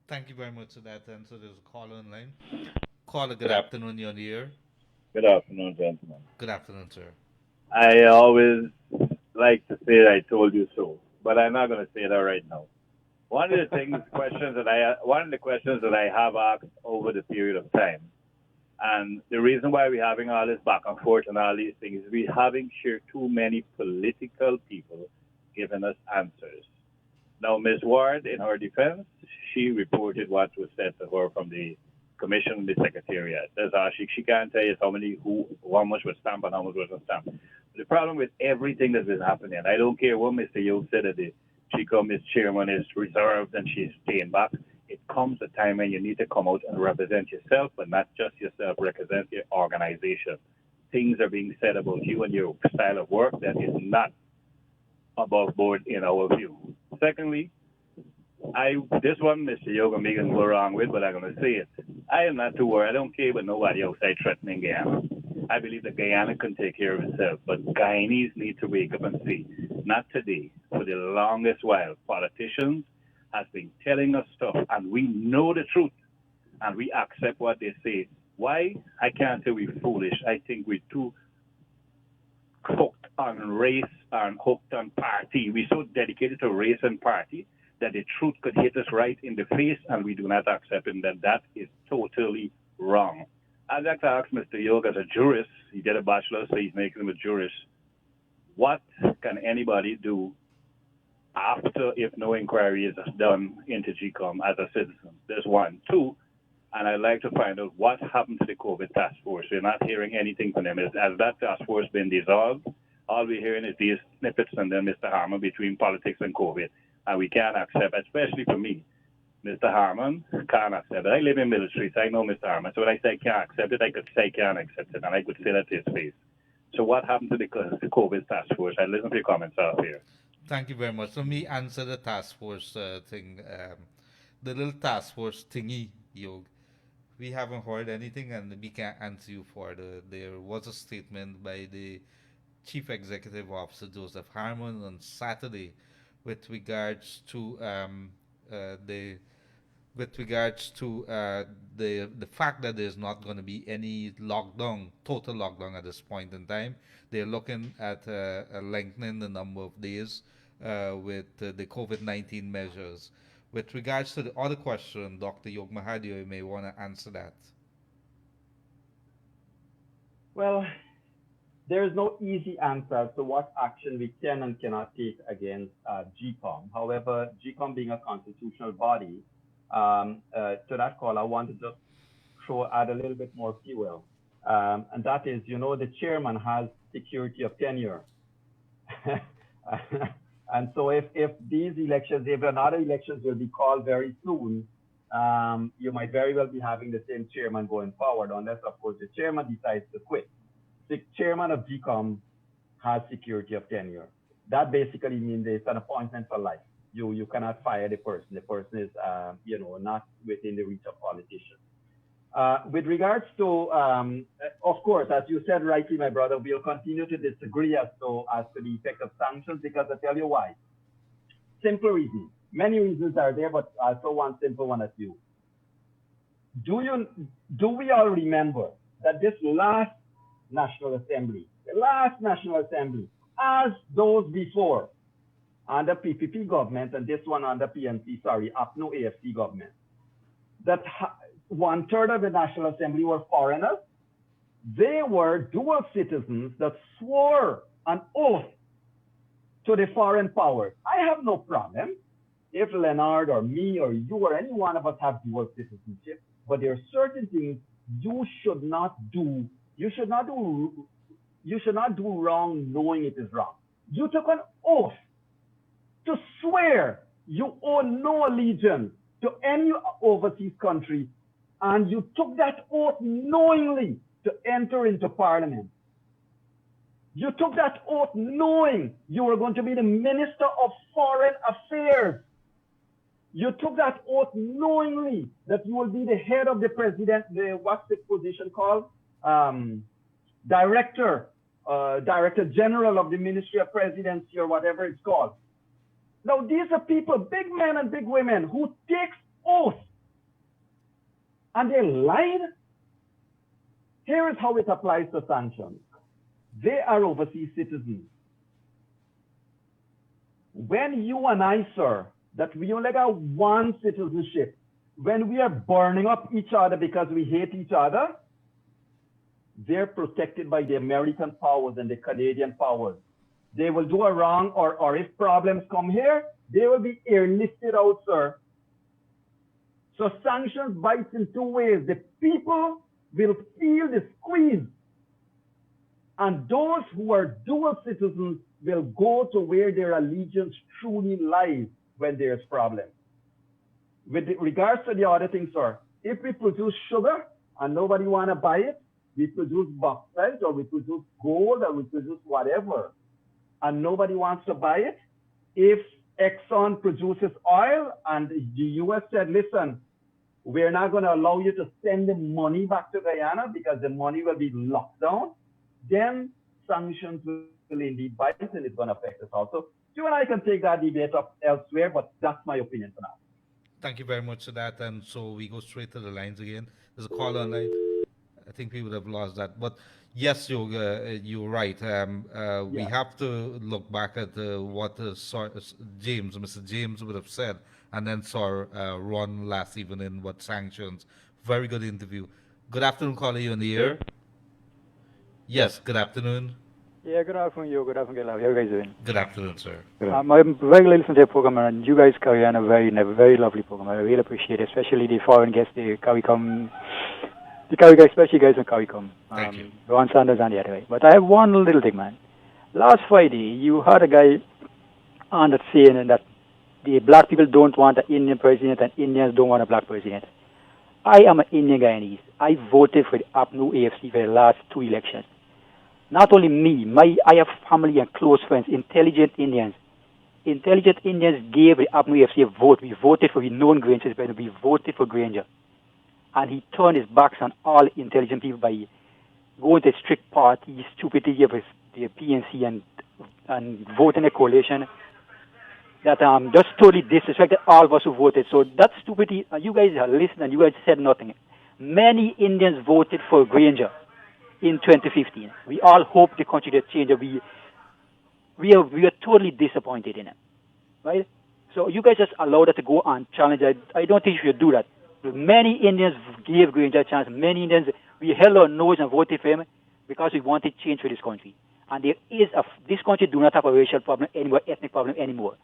Thank you very much for that answer. There's a caller online. Caller, good afternoon. You're on the air. Good afternoon, gentlemen. Good afternoon, sir. I always like to say I told you so, but I'm not going to say that right now. One of the questions that I have asked over the period of time, and the reason why we're having all this back and forth and all these things is we're having here too many political people giving us answers. Now, Ms. Ward, in her defense, she reported what was said to her from the commission, the secretariat. That's all. She can't tell you how much was stamped and how much wasn't stamped. The problem with everything that's been happening, I don't care what Mr. Yog said that the CHICOM is chairman is reserved and she's staying back. It comes a time when you need to come out and represent yourself, but not just yourself, represent your organization. Things are being said about you and your style of work that is not above board in our view. Secondly, this one, Mr. Yoga may go wrong with, but I'm going to say it. I am not too worried. I don't care about nobody outside threatening Guyana. I believe that Guyana can take care of itself, but Guyanese need to wake up and see. Not today. For the longest while, politicians have been telling us stuff, and we know the truth, and we accept what they say. Why? I can't say we're foolish. I think we're too hooked on race and hooked on party. We're so dedicated to race and party that the truth could hit us right in the face, and we do not accept it, and that is totally wrong. I'd like to ask Mr. Yog, as a jurist, he did a bachelor's, so he's making him a jurist. What can anybody do after, if no inquiry is done into GCOM as a citizen? There's one. Two, and I'd like to find out what happened to the COVID task force. We're not hearing anything from them. Has that task force been dissolved? All we're hearing is these snippets and then Mr. Harmon between politics and COVID. And we can't accept, especially for me, Mr. Harmon can't accept it. I live in military, so I know Mr. Harmon. So when I say I can't accept it, I could say I can't accept it, and I could say that to his face. So what happened to the COVID task force? I listen to your comments out here. Thank you very much. Let me answer the task force thing. The little task force thingy, Yog. We haven't heard anything, and we can't answer you for it. There was a statement by the Chief Executive Officer, Joseph Harmon, on Saturday with regards to the fact that there's not going to be any total lockdown at this point in time. They're looking at lengthening the number of days with the COVID-19 measures. With regards to the other question, Dr. Yog Mahadeo, you may want to answer that. Well, there is no easy answer to what action we can and cannot take against GCOM. However, GCOM being a constitutional body, to that call, I want to just add a little bit more fuel. And that is, the chairman has security of tenure. And so if these elections, if another elections will be called very soon, you might very well be having the same chairman going forward, unless, of course, the chairman decides to quit. The chairman of GCOM has security of tenure. That basically means it's an appointment for life. You cannot fire the person. The person is, not within the reach of politicians. With regards to, of course, as you said rightly, my brother, we'll continue to disagree as to the effect of sanctions, because I tell you why. Simple reason. Many reasons are there, but I'll throw one simple one at you. Do we all remember that this last National Assembly, as those before, under PPP government and this one under PNC, APNO AFC government, that 1/3 of the National Assembly were foreigners? They were dual citizens that swore an oath to the foreign powers. I have no problem if Leonard or me or you or any one of us have dual citizenship, but there are certain things you should not do. You should not do wrong knowing it is wrong. You took an oath to swear you owe no allegiance to any overseas country, and you took that oath knowingly to enter into parliament. You took that oath knowing you were going to be the Minister of Foreign Affairs. You took that oath knowingly that you will be the head of the president, what's the position called? Director General of the Ministry of Presidency, or whatever it's called. Now, these are people, big men and big women, who take oaths, and they lied. Here is how it applies to sanctions. They are overseas citizens. When you and I, sir, that we only got one citizenship, when we are burning up each other because we hate each other, they're protected by the American powers and the Canadian powers. They will do a wrong, or if problems come here, they will be airlifted out, sir. So sanctions bites in two ways. The people will feel the squeeze, and those who are dual citizens will go to where their allegiance truly lies when there's problems. With regards to the other things, sir, if we produce sugar and nobody want to buy it, we produce bauxite or we produce gold or we produce whatever, and nobody wants to buy it. If Exxon produces oil and the US said, listen, we're not going to allow you to send the money back to Guyana because the money will be locked down, then sanctions will indeed bite and it's going to affect us also. You and I can take that debate up elsewhere, but that's my opinion for now. Thank you very much for that. And so we go straight to the lines again. There's a call online. I think we would have lost that. But yes, you're right. We have to look back at what Mr. James would have said, and then saw Ron last evening, what sanctions. Very good interview. Good afternoon, caller. You in the air? Yes, good afternoon. Yeah, good afternoon, you. Good afternoon, Gildarie. How are you guys doing? Good afternoon, sir. I'm regularly listening to your program, and you guys carry on a very lovely program. I really appreciate it, especially the foreign guests, the CARICOM guys, especially guys from CARICOM. Thank you. Ron Sanders and the other guy. But I have one little thing, man. Last Friday, you had a guy on that saying that the black people don't want an Indian president and Indians don't want a black president. I am an Indian Guyanese. I voted for the APNO AFC for the last two elections. Not only me, I have family and close friends, intelligent Indians. Intelligent Indians gave the APNO AFC a vote. We voted for the known Granger's president. We voted for Granger. And he turned his backs on all intelligent people by going to strict party, stupidity of the PNC and voting a coalition that just totally disrespected all of us who voted. So that stupidity, you guys are listening and you guys said nothing. Many Indians voted for Granger in 2015. We all hope the country will change. We are totally disappointed in it, right? So you guys just allow that to go on challenge. I don't think you should do that. Many Indians gave Granger a chance. Many Indians, we held our nose and voted for him because we wanted change for this country. And this country do not have a racial problem anymore, ethnic problem anymore,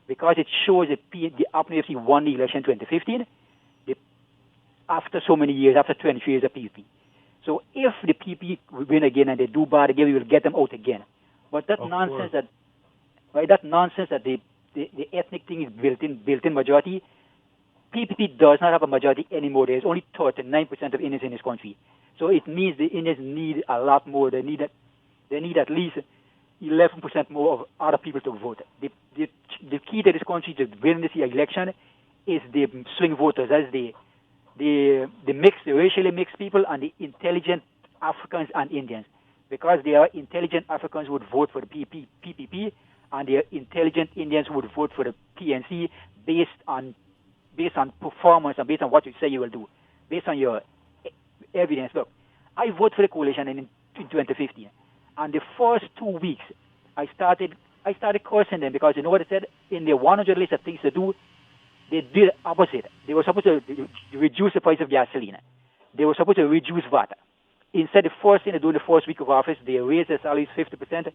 because it shows that the APNO AFC won the election in 2015 after so many years, after 23 years of PPP. So if the PP win again and they do bad again, we will get them out again. But that nonsense that right? That nonsense that the ethnic thing is built-in majority. PPP does not have a majority anymore. There's only 39% of Indians in this country. So it means the Indians need a lot more. They need at least 11% more of other people to vote. The key to this country to win this election is the swing voters. That is the racially mixed people and the intelligent Africans and Indians. Because they are intelligent Africans who would vote for the PPP, and the intelligent Indians who would vote for the PNC based on performance and based on what you say you will do, based on your evidence. Look, I voted for the coalition in 2015, and the first 2 weeks, I started cursing them because you know what I said? In their 100 list of things to do, they did opposite. They were supposed to reduce the price of gasoline. They were supposed to reduce VAT. Instead, the first thing they do in the first week of office, they raised their salaries 50%,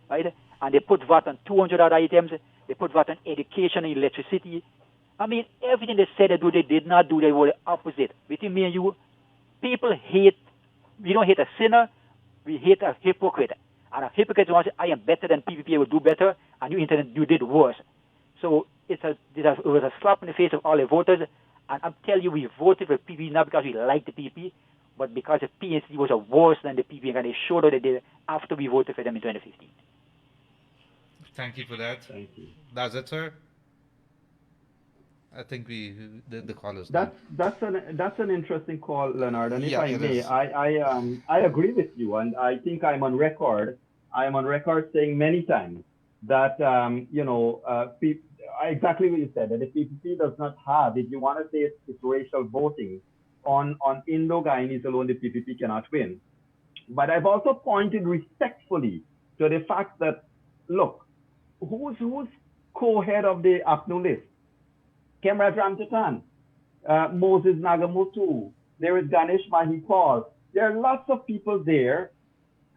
right? And they put VAT on 200 other items. They put VAT on education and electricity. I mean, everything they said they do, they did not do. They were the opposite. Between me and you, people hate. We don't hate a sinner. We hate a hypocrite. And a hypocrite wants to say, I am better than PPP. I will do better. And you did worse. So it was a slap in the face of all the voters. And I'm telling you, we voted for PPP not because we liked the PPP, but because the PNC was worse than the PPP, and they showed what they did after we voted for them in 2015. Thank you for that. Thank you. That's it, sir. I think the call is that's an interesting call, Leonard. And if Yeah, I it may, is. I agree with you, and I think I'm on record. I'm on record saying many times that exactly what you said, that the PPP does not have. If you want to say it's racial voting on Indo-Guyanese alone, the PPP cannot win. But I've also pointed respectfully to the fact that, look, who's co-head of the APNU list? Kemraj Ramtatan, Moses Nagamutu, there is Ganesh Mahipal. There are lots of people there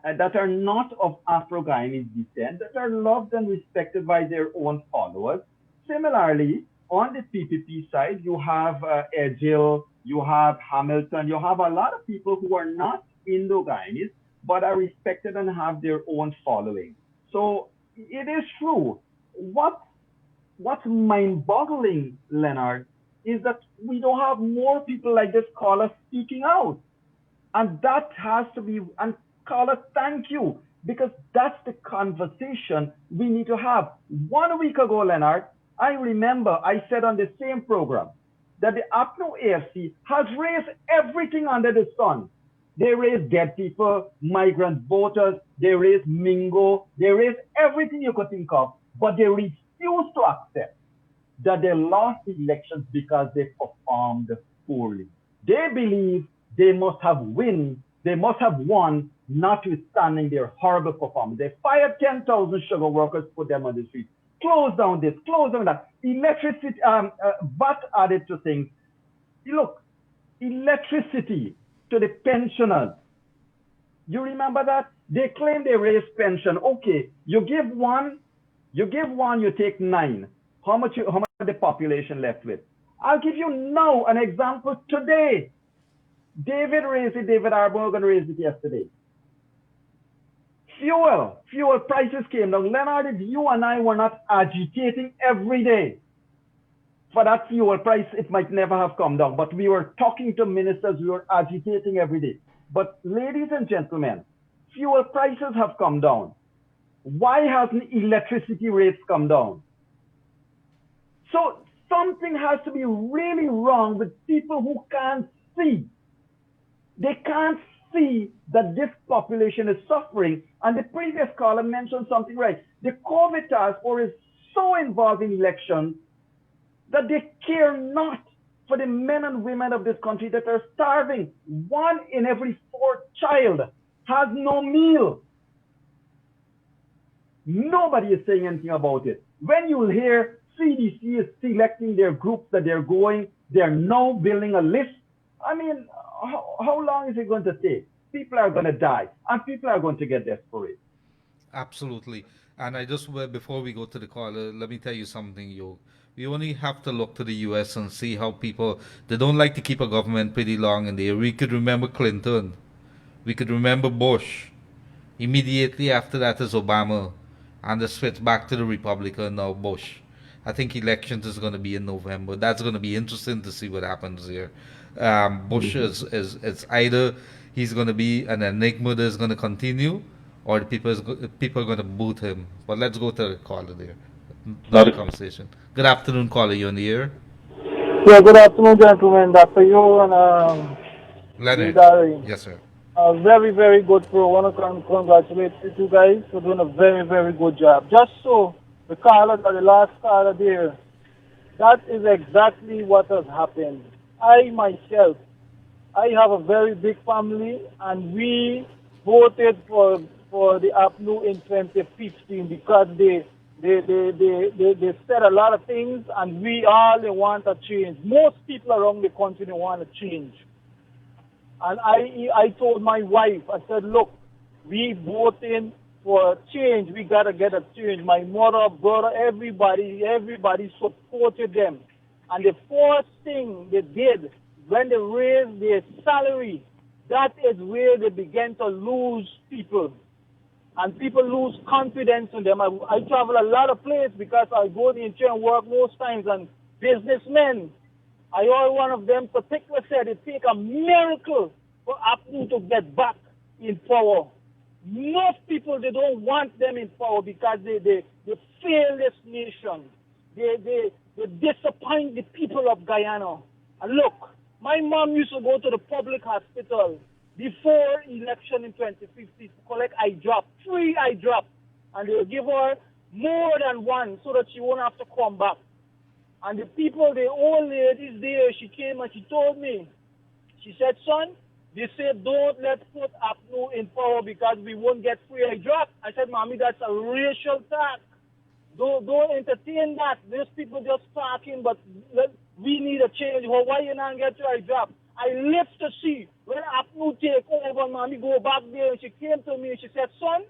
that are not of Afro-Guyanese descent, that are loved and respected by their own followers. Similarly, on the PPP side, you have Edgil, you have Hamilton, you have a lot of people who are not Indo-Guyanese, but are respected and have their own following. So it is true. What's mind-boggling, Leonard, is that we don't have more people like this caller speaking out. And that has to be, and caller, thank you, because that's the conversation we need to have. 1 week ago, Leonard, I remember I said on the same program that the APNO AFC has raised everything under the sun. They raised dead people, migrant voters, they raised Mingo, they raised everything you could think of, but they refused to accept that they lost the elections because they performed poorly. They believe they must have won, notwithstanding their horrible performance. They fired 10,000 sugar workers, put them on the street. Close down this, close down that. Electricity, VAT added to things. Look, electricity to the pensioners. You remember that? They claim they raised pension. Okay, you give one, you take 9. How much the population left with? I'll give you now an example today. David Arbogin raised it yesterday. Fuel prices came down. Leonard, if you and I were not agitating every day for that fuel price, it might never have come down. But we were talking to ministers, we were agitating every day. But ladies and gentlemen, fuel prices have come down. Why hasn't electricity rates come down? So something has to be really wrong with people who can't see. They can't see that this population is suffering. And the previous caller mentioned something right. The COVID task force is so involved in elections that they care not for the men and women of this country that are starving. 1 in every 4 child has no meal. Nobody is saying anything about it. When you hear CDC is selecting their groups that they're now building a list. I mean, how long is it going to take? People are going to die, and people are going to get desperate. Absolutely. And before we go to the call, let me tell you something, Yo. We only have to look to the US and see how they don't like to keep a government pretty long in there. We could remember Clinton. We could remember Bush. Immediately after that is Obama. and the switch back to the Republican now, Bush. I think elections is going to be in November. That's going to be interesting to see what happens here. Bush is it's either he's going to be an enigma that's going to continue, or the people are going to boot him. But let's go to the caller there. Another conversation. Good afternoon, caller. You on the air? Yeah, good afternoon, gentlemen. Dr. Yo and Leonard. Gildarie. Yes, sir. Very, very good pro. I want to congratulate you two guys for doing a very, very good job. Just so the caller, the last caller there, that is exactly what has happened. I myself, I have a very big family, and we voted for the APNU in 2015 because they said a lot of things, and we all want a change. Most people around the country they want a change. And I told my wife, I said, look, we voting for a change. We got to get a change. My mother, brother, everybody supported them. And the first thing they did, when they raised their salary, that is where they began to lose people. And people lose confidence in them. I travel a lot of places because I go to the insurance work most times, and businessmen, I heard one of them particularly said it take a miracle for APNU to get back in power. Most people, they don't want them in power because they fail this nation. They disappoint the people of Guyana. And look, my mom used to go to the public hospital before election in 2015 to collect eye drop, free eye drop. And they'll give her more than one so that she won't have to come back. And the people, the old ladies there, she came and she told me, she said, son, they said don't let's put APNU in power because we won't get free eye drop. I said, mommy, that's a racial attack. Don't entertain that. These people just talking, but we need a change. Well, why you not get your eye drop? I live to see when APNU take over, mommy go back there, and she came to me and she said, son,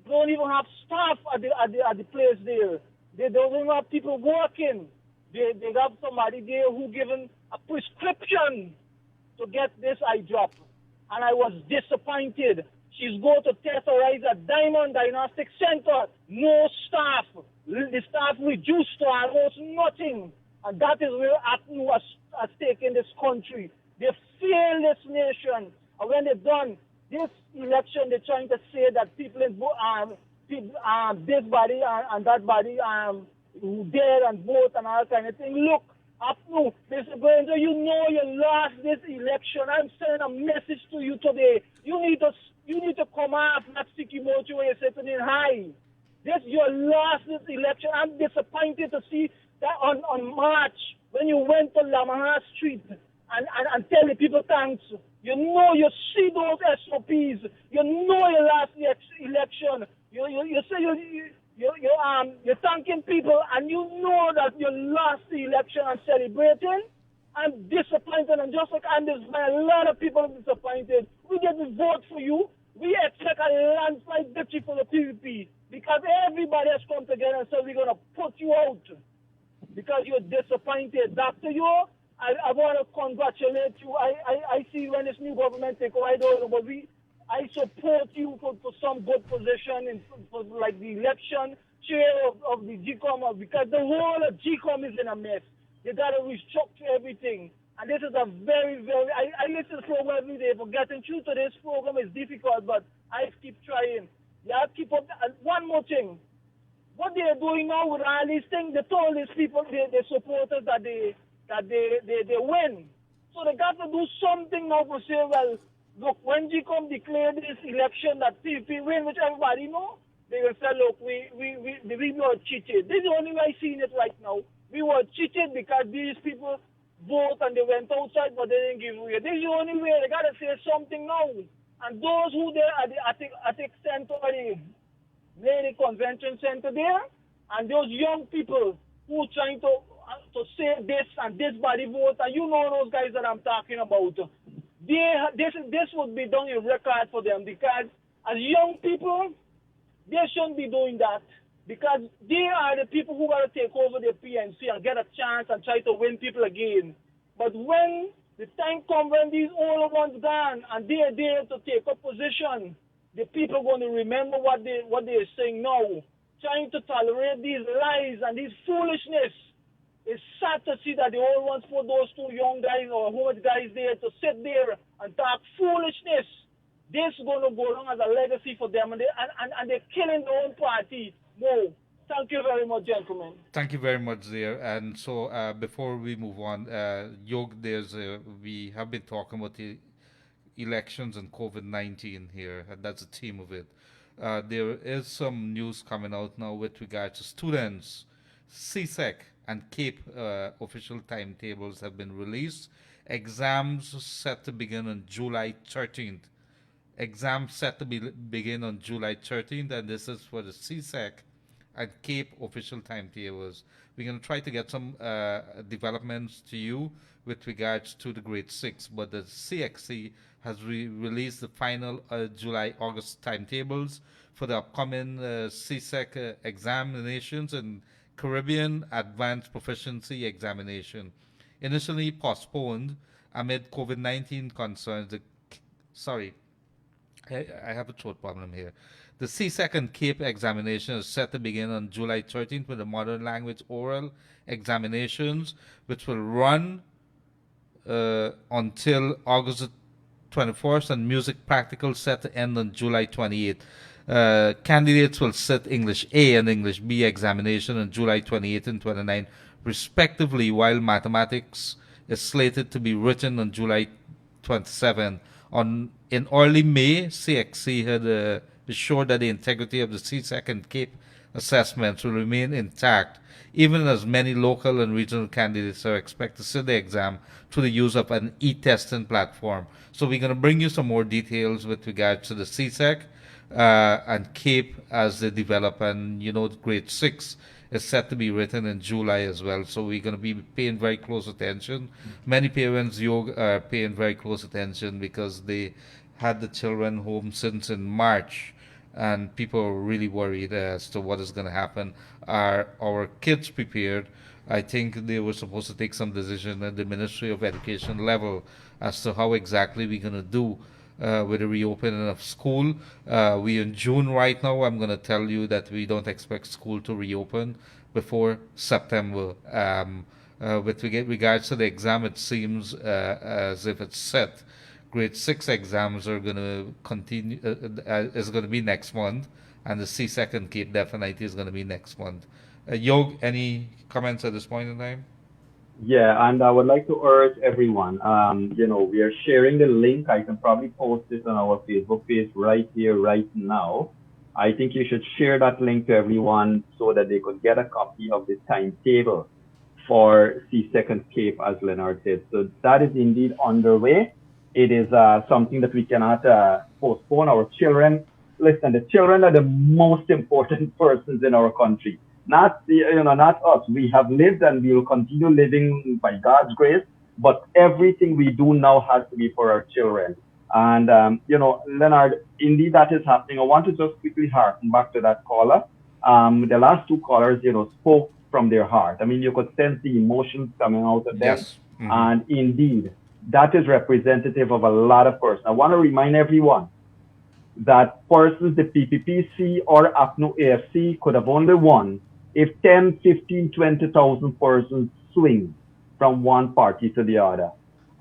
don't even have staff at the place there. They don't even have people working. They have somebody there who given a prescription to get this eye drop. And I was disappointed. She's going to terrorize a Diamond Diagnostic Center. No staff. The staff reduced to almost nothing. And that is where APNU has taken this country. They failed this nation. And when they've done this election, they're trying to say that people in this body and that body who dare and vote and all kind of thing. Look, APNU, Mr. Granger, you know you lost this election. I'm sending a message to you today. You need to come off that sticky motor where you're sitting in high. You lost this election. I'm disappointed to see that on March when you went to Lamaha Street and tell the people thanks. You know you see those SOPs. You know you lost the election. You say you're thanking people, and you know that you lost the election and celebrating. I'm disappointed, and just like I'm disappointed, a lot of people are disappointed. We didn't vote for you. We expect a landslide victory for the PVP because everybody has come together and said we're going to put you out because you're disappointed. Dr. Yo, I want to congratulate you. I see when this new government take over, I don't know, but I support you for some good position for like the election chair of the GCOM because the whole of GCOM is in a mess. They got to restructure everything. And this is a very, very, I listen to the program every day. For getting through to this program is difficult, but I keep trying. You have to keep up. And one more thing. What they're doing now with all these things, they told these people, the supporters that they win. So they got to do something now to say, well, look, when GCOM declared this election that PVP win, which everybody know, they will say, look, we were cheated. This is the only way I see it right now. We were cheated because these people vote and they went outside, but they didn't give away. This is the only way. They got to say something now. And those who there at the Attic Center, the Lady Convention Center there, and those young people who trying to say this and this body vote, and you know those guys that I'm talking about. This would be done in record for them because as young people, they shouldn't be doing that because they are the people who are to take over the PNC and get a chance and try to win people again. But when the time comes when these older ones gone and they are there to take up position, the people are going to remember what they're saying now. trying to tolerate these lies and these foolishness. It's sad to see that they all want for those two young guys or homeless guys there to sit there and talk foolishness. This is going to go down as a legacy for them, and they're killing their own party. No. Thank you very much, gentlemen. Thank you very much, there. And so, before we move on, Yog, we have been talking about the elections and COVID-19 here, and that's the theme of it. There is some news coming out now with regard to students. CSEC and CAPE official timetables have been released. Exams set to begin on July 13th. Exams set to begin on July 13th, and this is for the CSEC and CAPE official timetables. We're going to try to get some developments to you with regards to the grade 6, but the CXC has released the final July-August timetables for the upcoming CSEC examinations and Caribbean Advanced Proficiency Examination. Initially postponed amid COVID-19 concerns. I have a throat problem here. The CSEC and CAPE examination is set to begin on July 13th with the modern language oral examinations, which will run until August 21st, and music practical set to end on July 28th. Candidates will sit English A and English B examination on July 28th and 29th, respectively, while mathematics is slated to be written on July 27th. In early May, CXC had assured that the integrity of the CSEC and CAPE assessments will remain intact, even as many local and regional candidates are expected to sit the exam through the use of an e-testing platform. So we're going to bring you some more details with regards to the CSEC and CAPE as they develop, and the grade 6 is set to be written in July as well. So we're going to be paying very close attention. Many parents, are paying very close attention because they had the children home since in March, and people are really worried as to what is going to happen. Are our kids prepared? I think they were supposed to take some decision at the Ministry of Education level as to how exactly we're going to do with the reopening of school. We're in June right now. I'm going to tell you that we don't expect school to reopen before September. With regards to the exam, it seems as if it's set. Grade 6 exams are going to continue, is going to be next month, and the CSEC and CAPE definitely is going to be next month. Yog, any comments at this point in time? Yeah, and I would like to urge everyone, we are sharing the link. I can probably post it on our Facebook page right here, right now. I think you should share that link to everyone so that they could get a copy of the timetable for CSEC and CAPE, as Leonard said. So that is indeed underway. It is something that we cannot postpone. Our children, listen, the children are the most important persons in our country. Not us. We have lived and we will continue living by God's grace, but everything we do now has to be for our children. And, Leonard, indeed that is happening. I want to just quickly harken back to that caller. The last two callers, spoke from their heart. I mean, you could sense the emotions coming out of them. Yes. Mm-hmm. And indeed, that is representative of a lot of persons. I want to remind everyone that persons, the PPPC or APNU AFC, could have only won if 10, 15, 20,000 persons swing from one party to the other.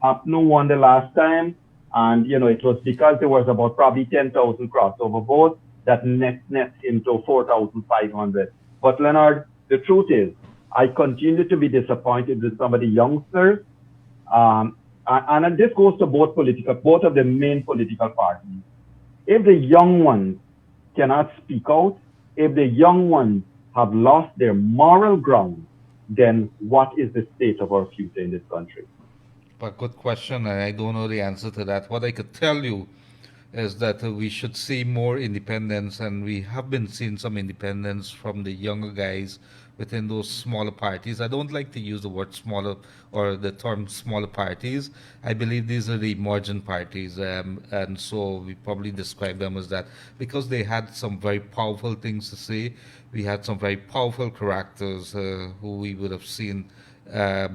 APNU won the last time, and it was because there was about probably 10,000 crossover votes that net into 4,500. But Leonard, the truth is, I continue to be disappointed with some of the youngsters. And this goes to both of the main political parties. If the young ones cannot speak out, if the young ones have lost their moral ground, then what is the state of our future in this country? But good question, and I don't know the answer to that. What I could tell you is that we should see more independence, and we have been seeing some independence from the younger guys within those smaller parties. I don't like to use the word smaller or the term smaller parties. I believe these are the emerging parties, and so we probably describe them as that because they had some very powerful things to say. We had some very powerful characters who we would have seen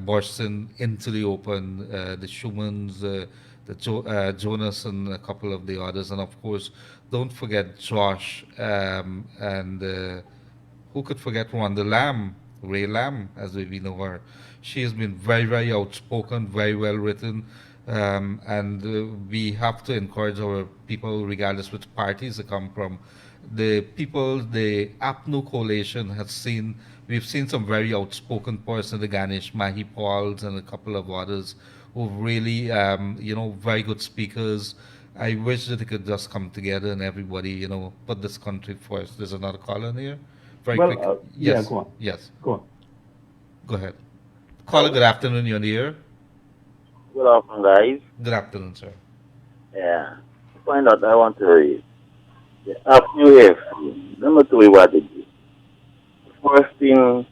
bursting into the open, the Schumans, Jonas, and a couple of the others, and of course, don't forget Josh and who could forget Rhonda Lamb, Ray Lamb, as we know her. She has been very, very outspoken, very well written, and we have to encourage our people, regardless which parties they come from. The people, the APNU coalition has seen, we've seen some very outspoken person, the Ganesh Mahi Pauls and a couple of others who really, very good speakers. I wish that they could just come together and everybody, put this country first. There's another caller in here. Very quick. Yes. Yeah, go on. Yes. Go on. Go ahead. Caller, good afternoon. You're on the air. Good afternoon, guys. Good afternoon, sir. Yeah. The point that I want to raise. The AFNUF, let me tell you what they do. The first thing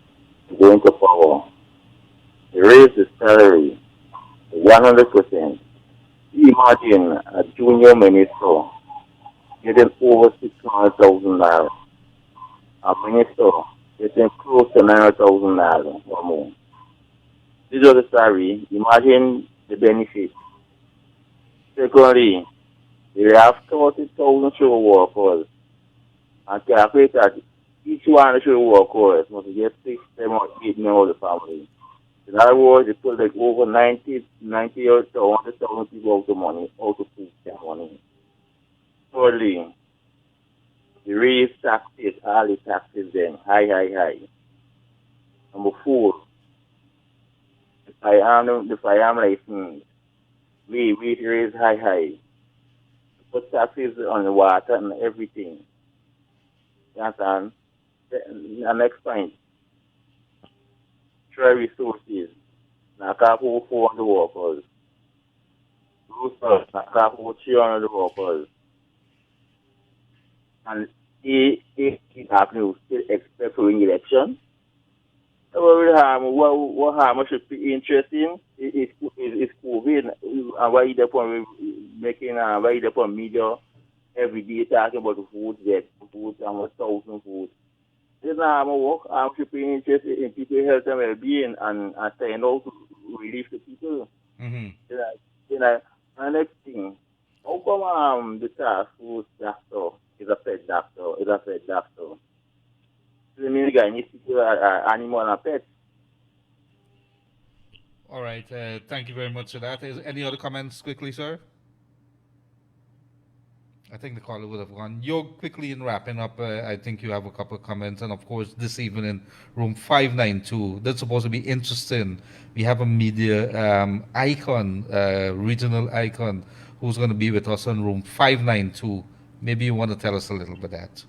going to power, they raise the salary 100%. Imagine a junior minister getting over $600,000. A minister getting close to $900,000 or more. This is the salary. Imagine the benefit. Secondly, they have 30,000 show workers. And calculate that each one of the show workers must get 6, 7, or 8 members of the family. In other words, they put like over 90 or 100,000 people out of money, out of food their money. Thirdly, they raise taxes, all the taxes then, high. Number 4, the firearm license, we raise high. Put taxes on the water and everything. You understand? The next point, trade resources, Nakapo 400 workers. Roosters, Nakapo 300 workers. And if it happens, we still expect to win election. What harm should be interesting is COVID, and why they upon making why they upon media every day talking about the food, and 1,000 food. There's no work. I should be interested in people's health and well-being and saying how to relieve the people. Mm-hmm. And next thing, how come the task force doctor is a pet doctor? The main guy needs to do animal and pets. All right. Thank you very much for that. Any other comments quickly, sir? I think the caller would have gone. Yog, quickly in wrapping up, I think you have a couple of comments. And of course, this evening, room 592, that's supposed to be interesting. We have a media icon, regional icon, who's going to be with us on room 592. Maybe you want to tell us a little bit of that.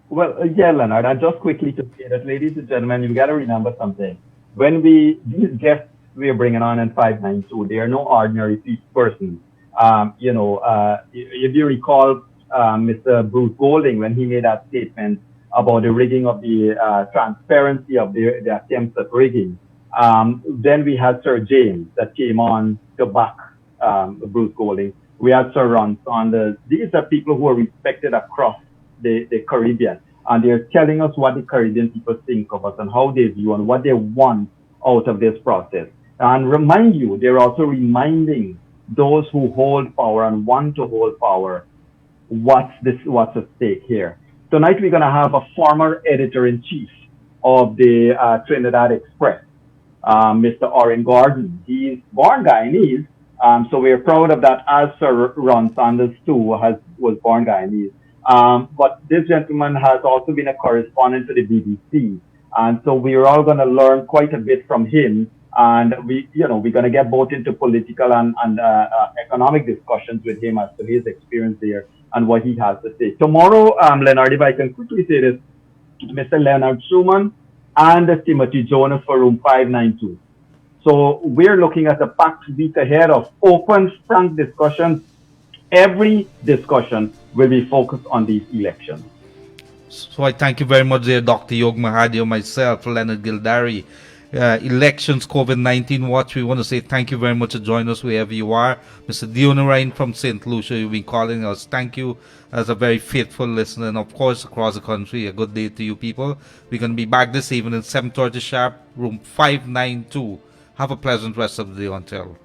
Well, yeah, Leonard, and just quickly to say that, ladies and gentlemen, you got to remember something. When these guests we are bringing on in 592, they are no ordinary persons. If you recall, Mr. Bruce Golding, when he made that statement about the rigging of the transparency of the attempts at rigging, then we had Sir James that came on to back Bruce Golding. We had Sir Ron Saunders. These are people who are respected across the Caribbean, and they're telling us what the Caribbean people think of us and how they view and what they want out of this process. And remind you, they're also reminding those who hold power and want to hold power what's at stake here. Tonight we're going to have a former editor-in-chief of the Trinidad Express, Mr. Oren Gordon. He's born Guyanese, so we're proud of that, as Sir Ron Sanders too was born Guyanese. But this gentleman has also been a correspondent to the BBC, and so we're all going to learn quite a bit from him. And we're going to get both into political and economic discussions with him as to his experience there and what he has to say. Tomorrow, Leonard, if I can quickly say this, Mr. Leonard Schumann and Timothy Jonas for room 592. So we're looking at a packed week ahead of open, frank discussions. Every discussion will be focused on these elections. So I thank you very much there, Dr. Yog Mahadeo, myself, Leonard Gildarie. Elections, COVID-19 watch. We want to say thank you very much for joining us wherever you are. Mr. Dionarine from St. Lucia, you've been calling us. Thank you as a very faithful listener. And of course, across the country, a good day to you people. We're going to be back this evening at 7:30 sharp, room 592. Have a pleasant rest of the day until.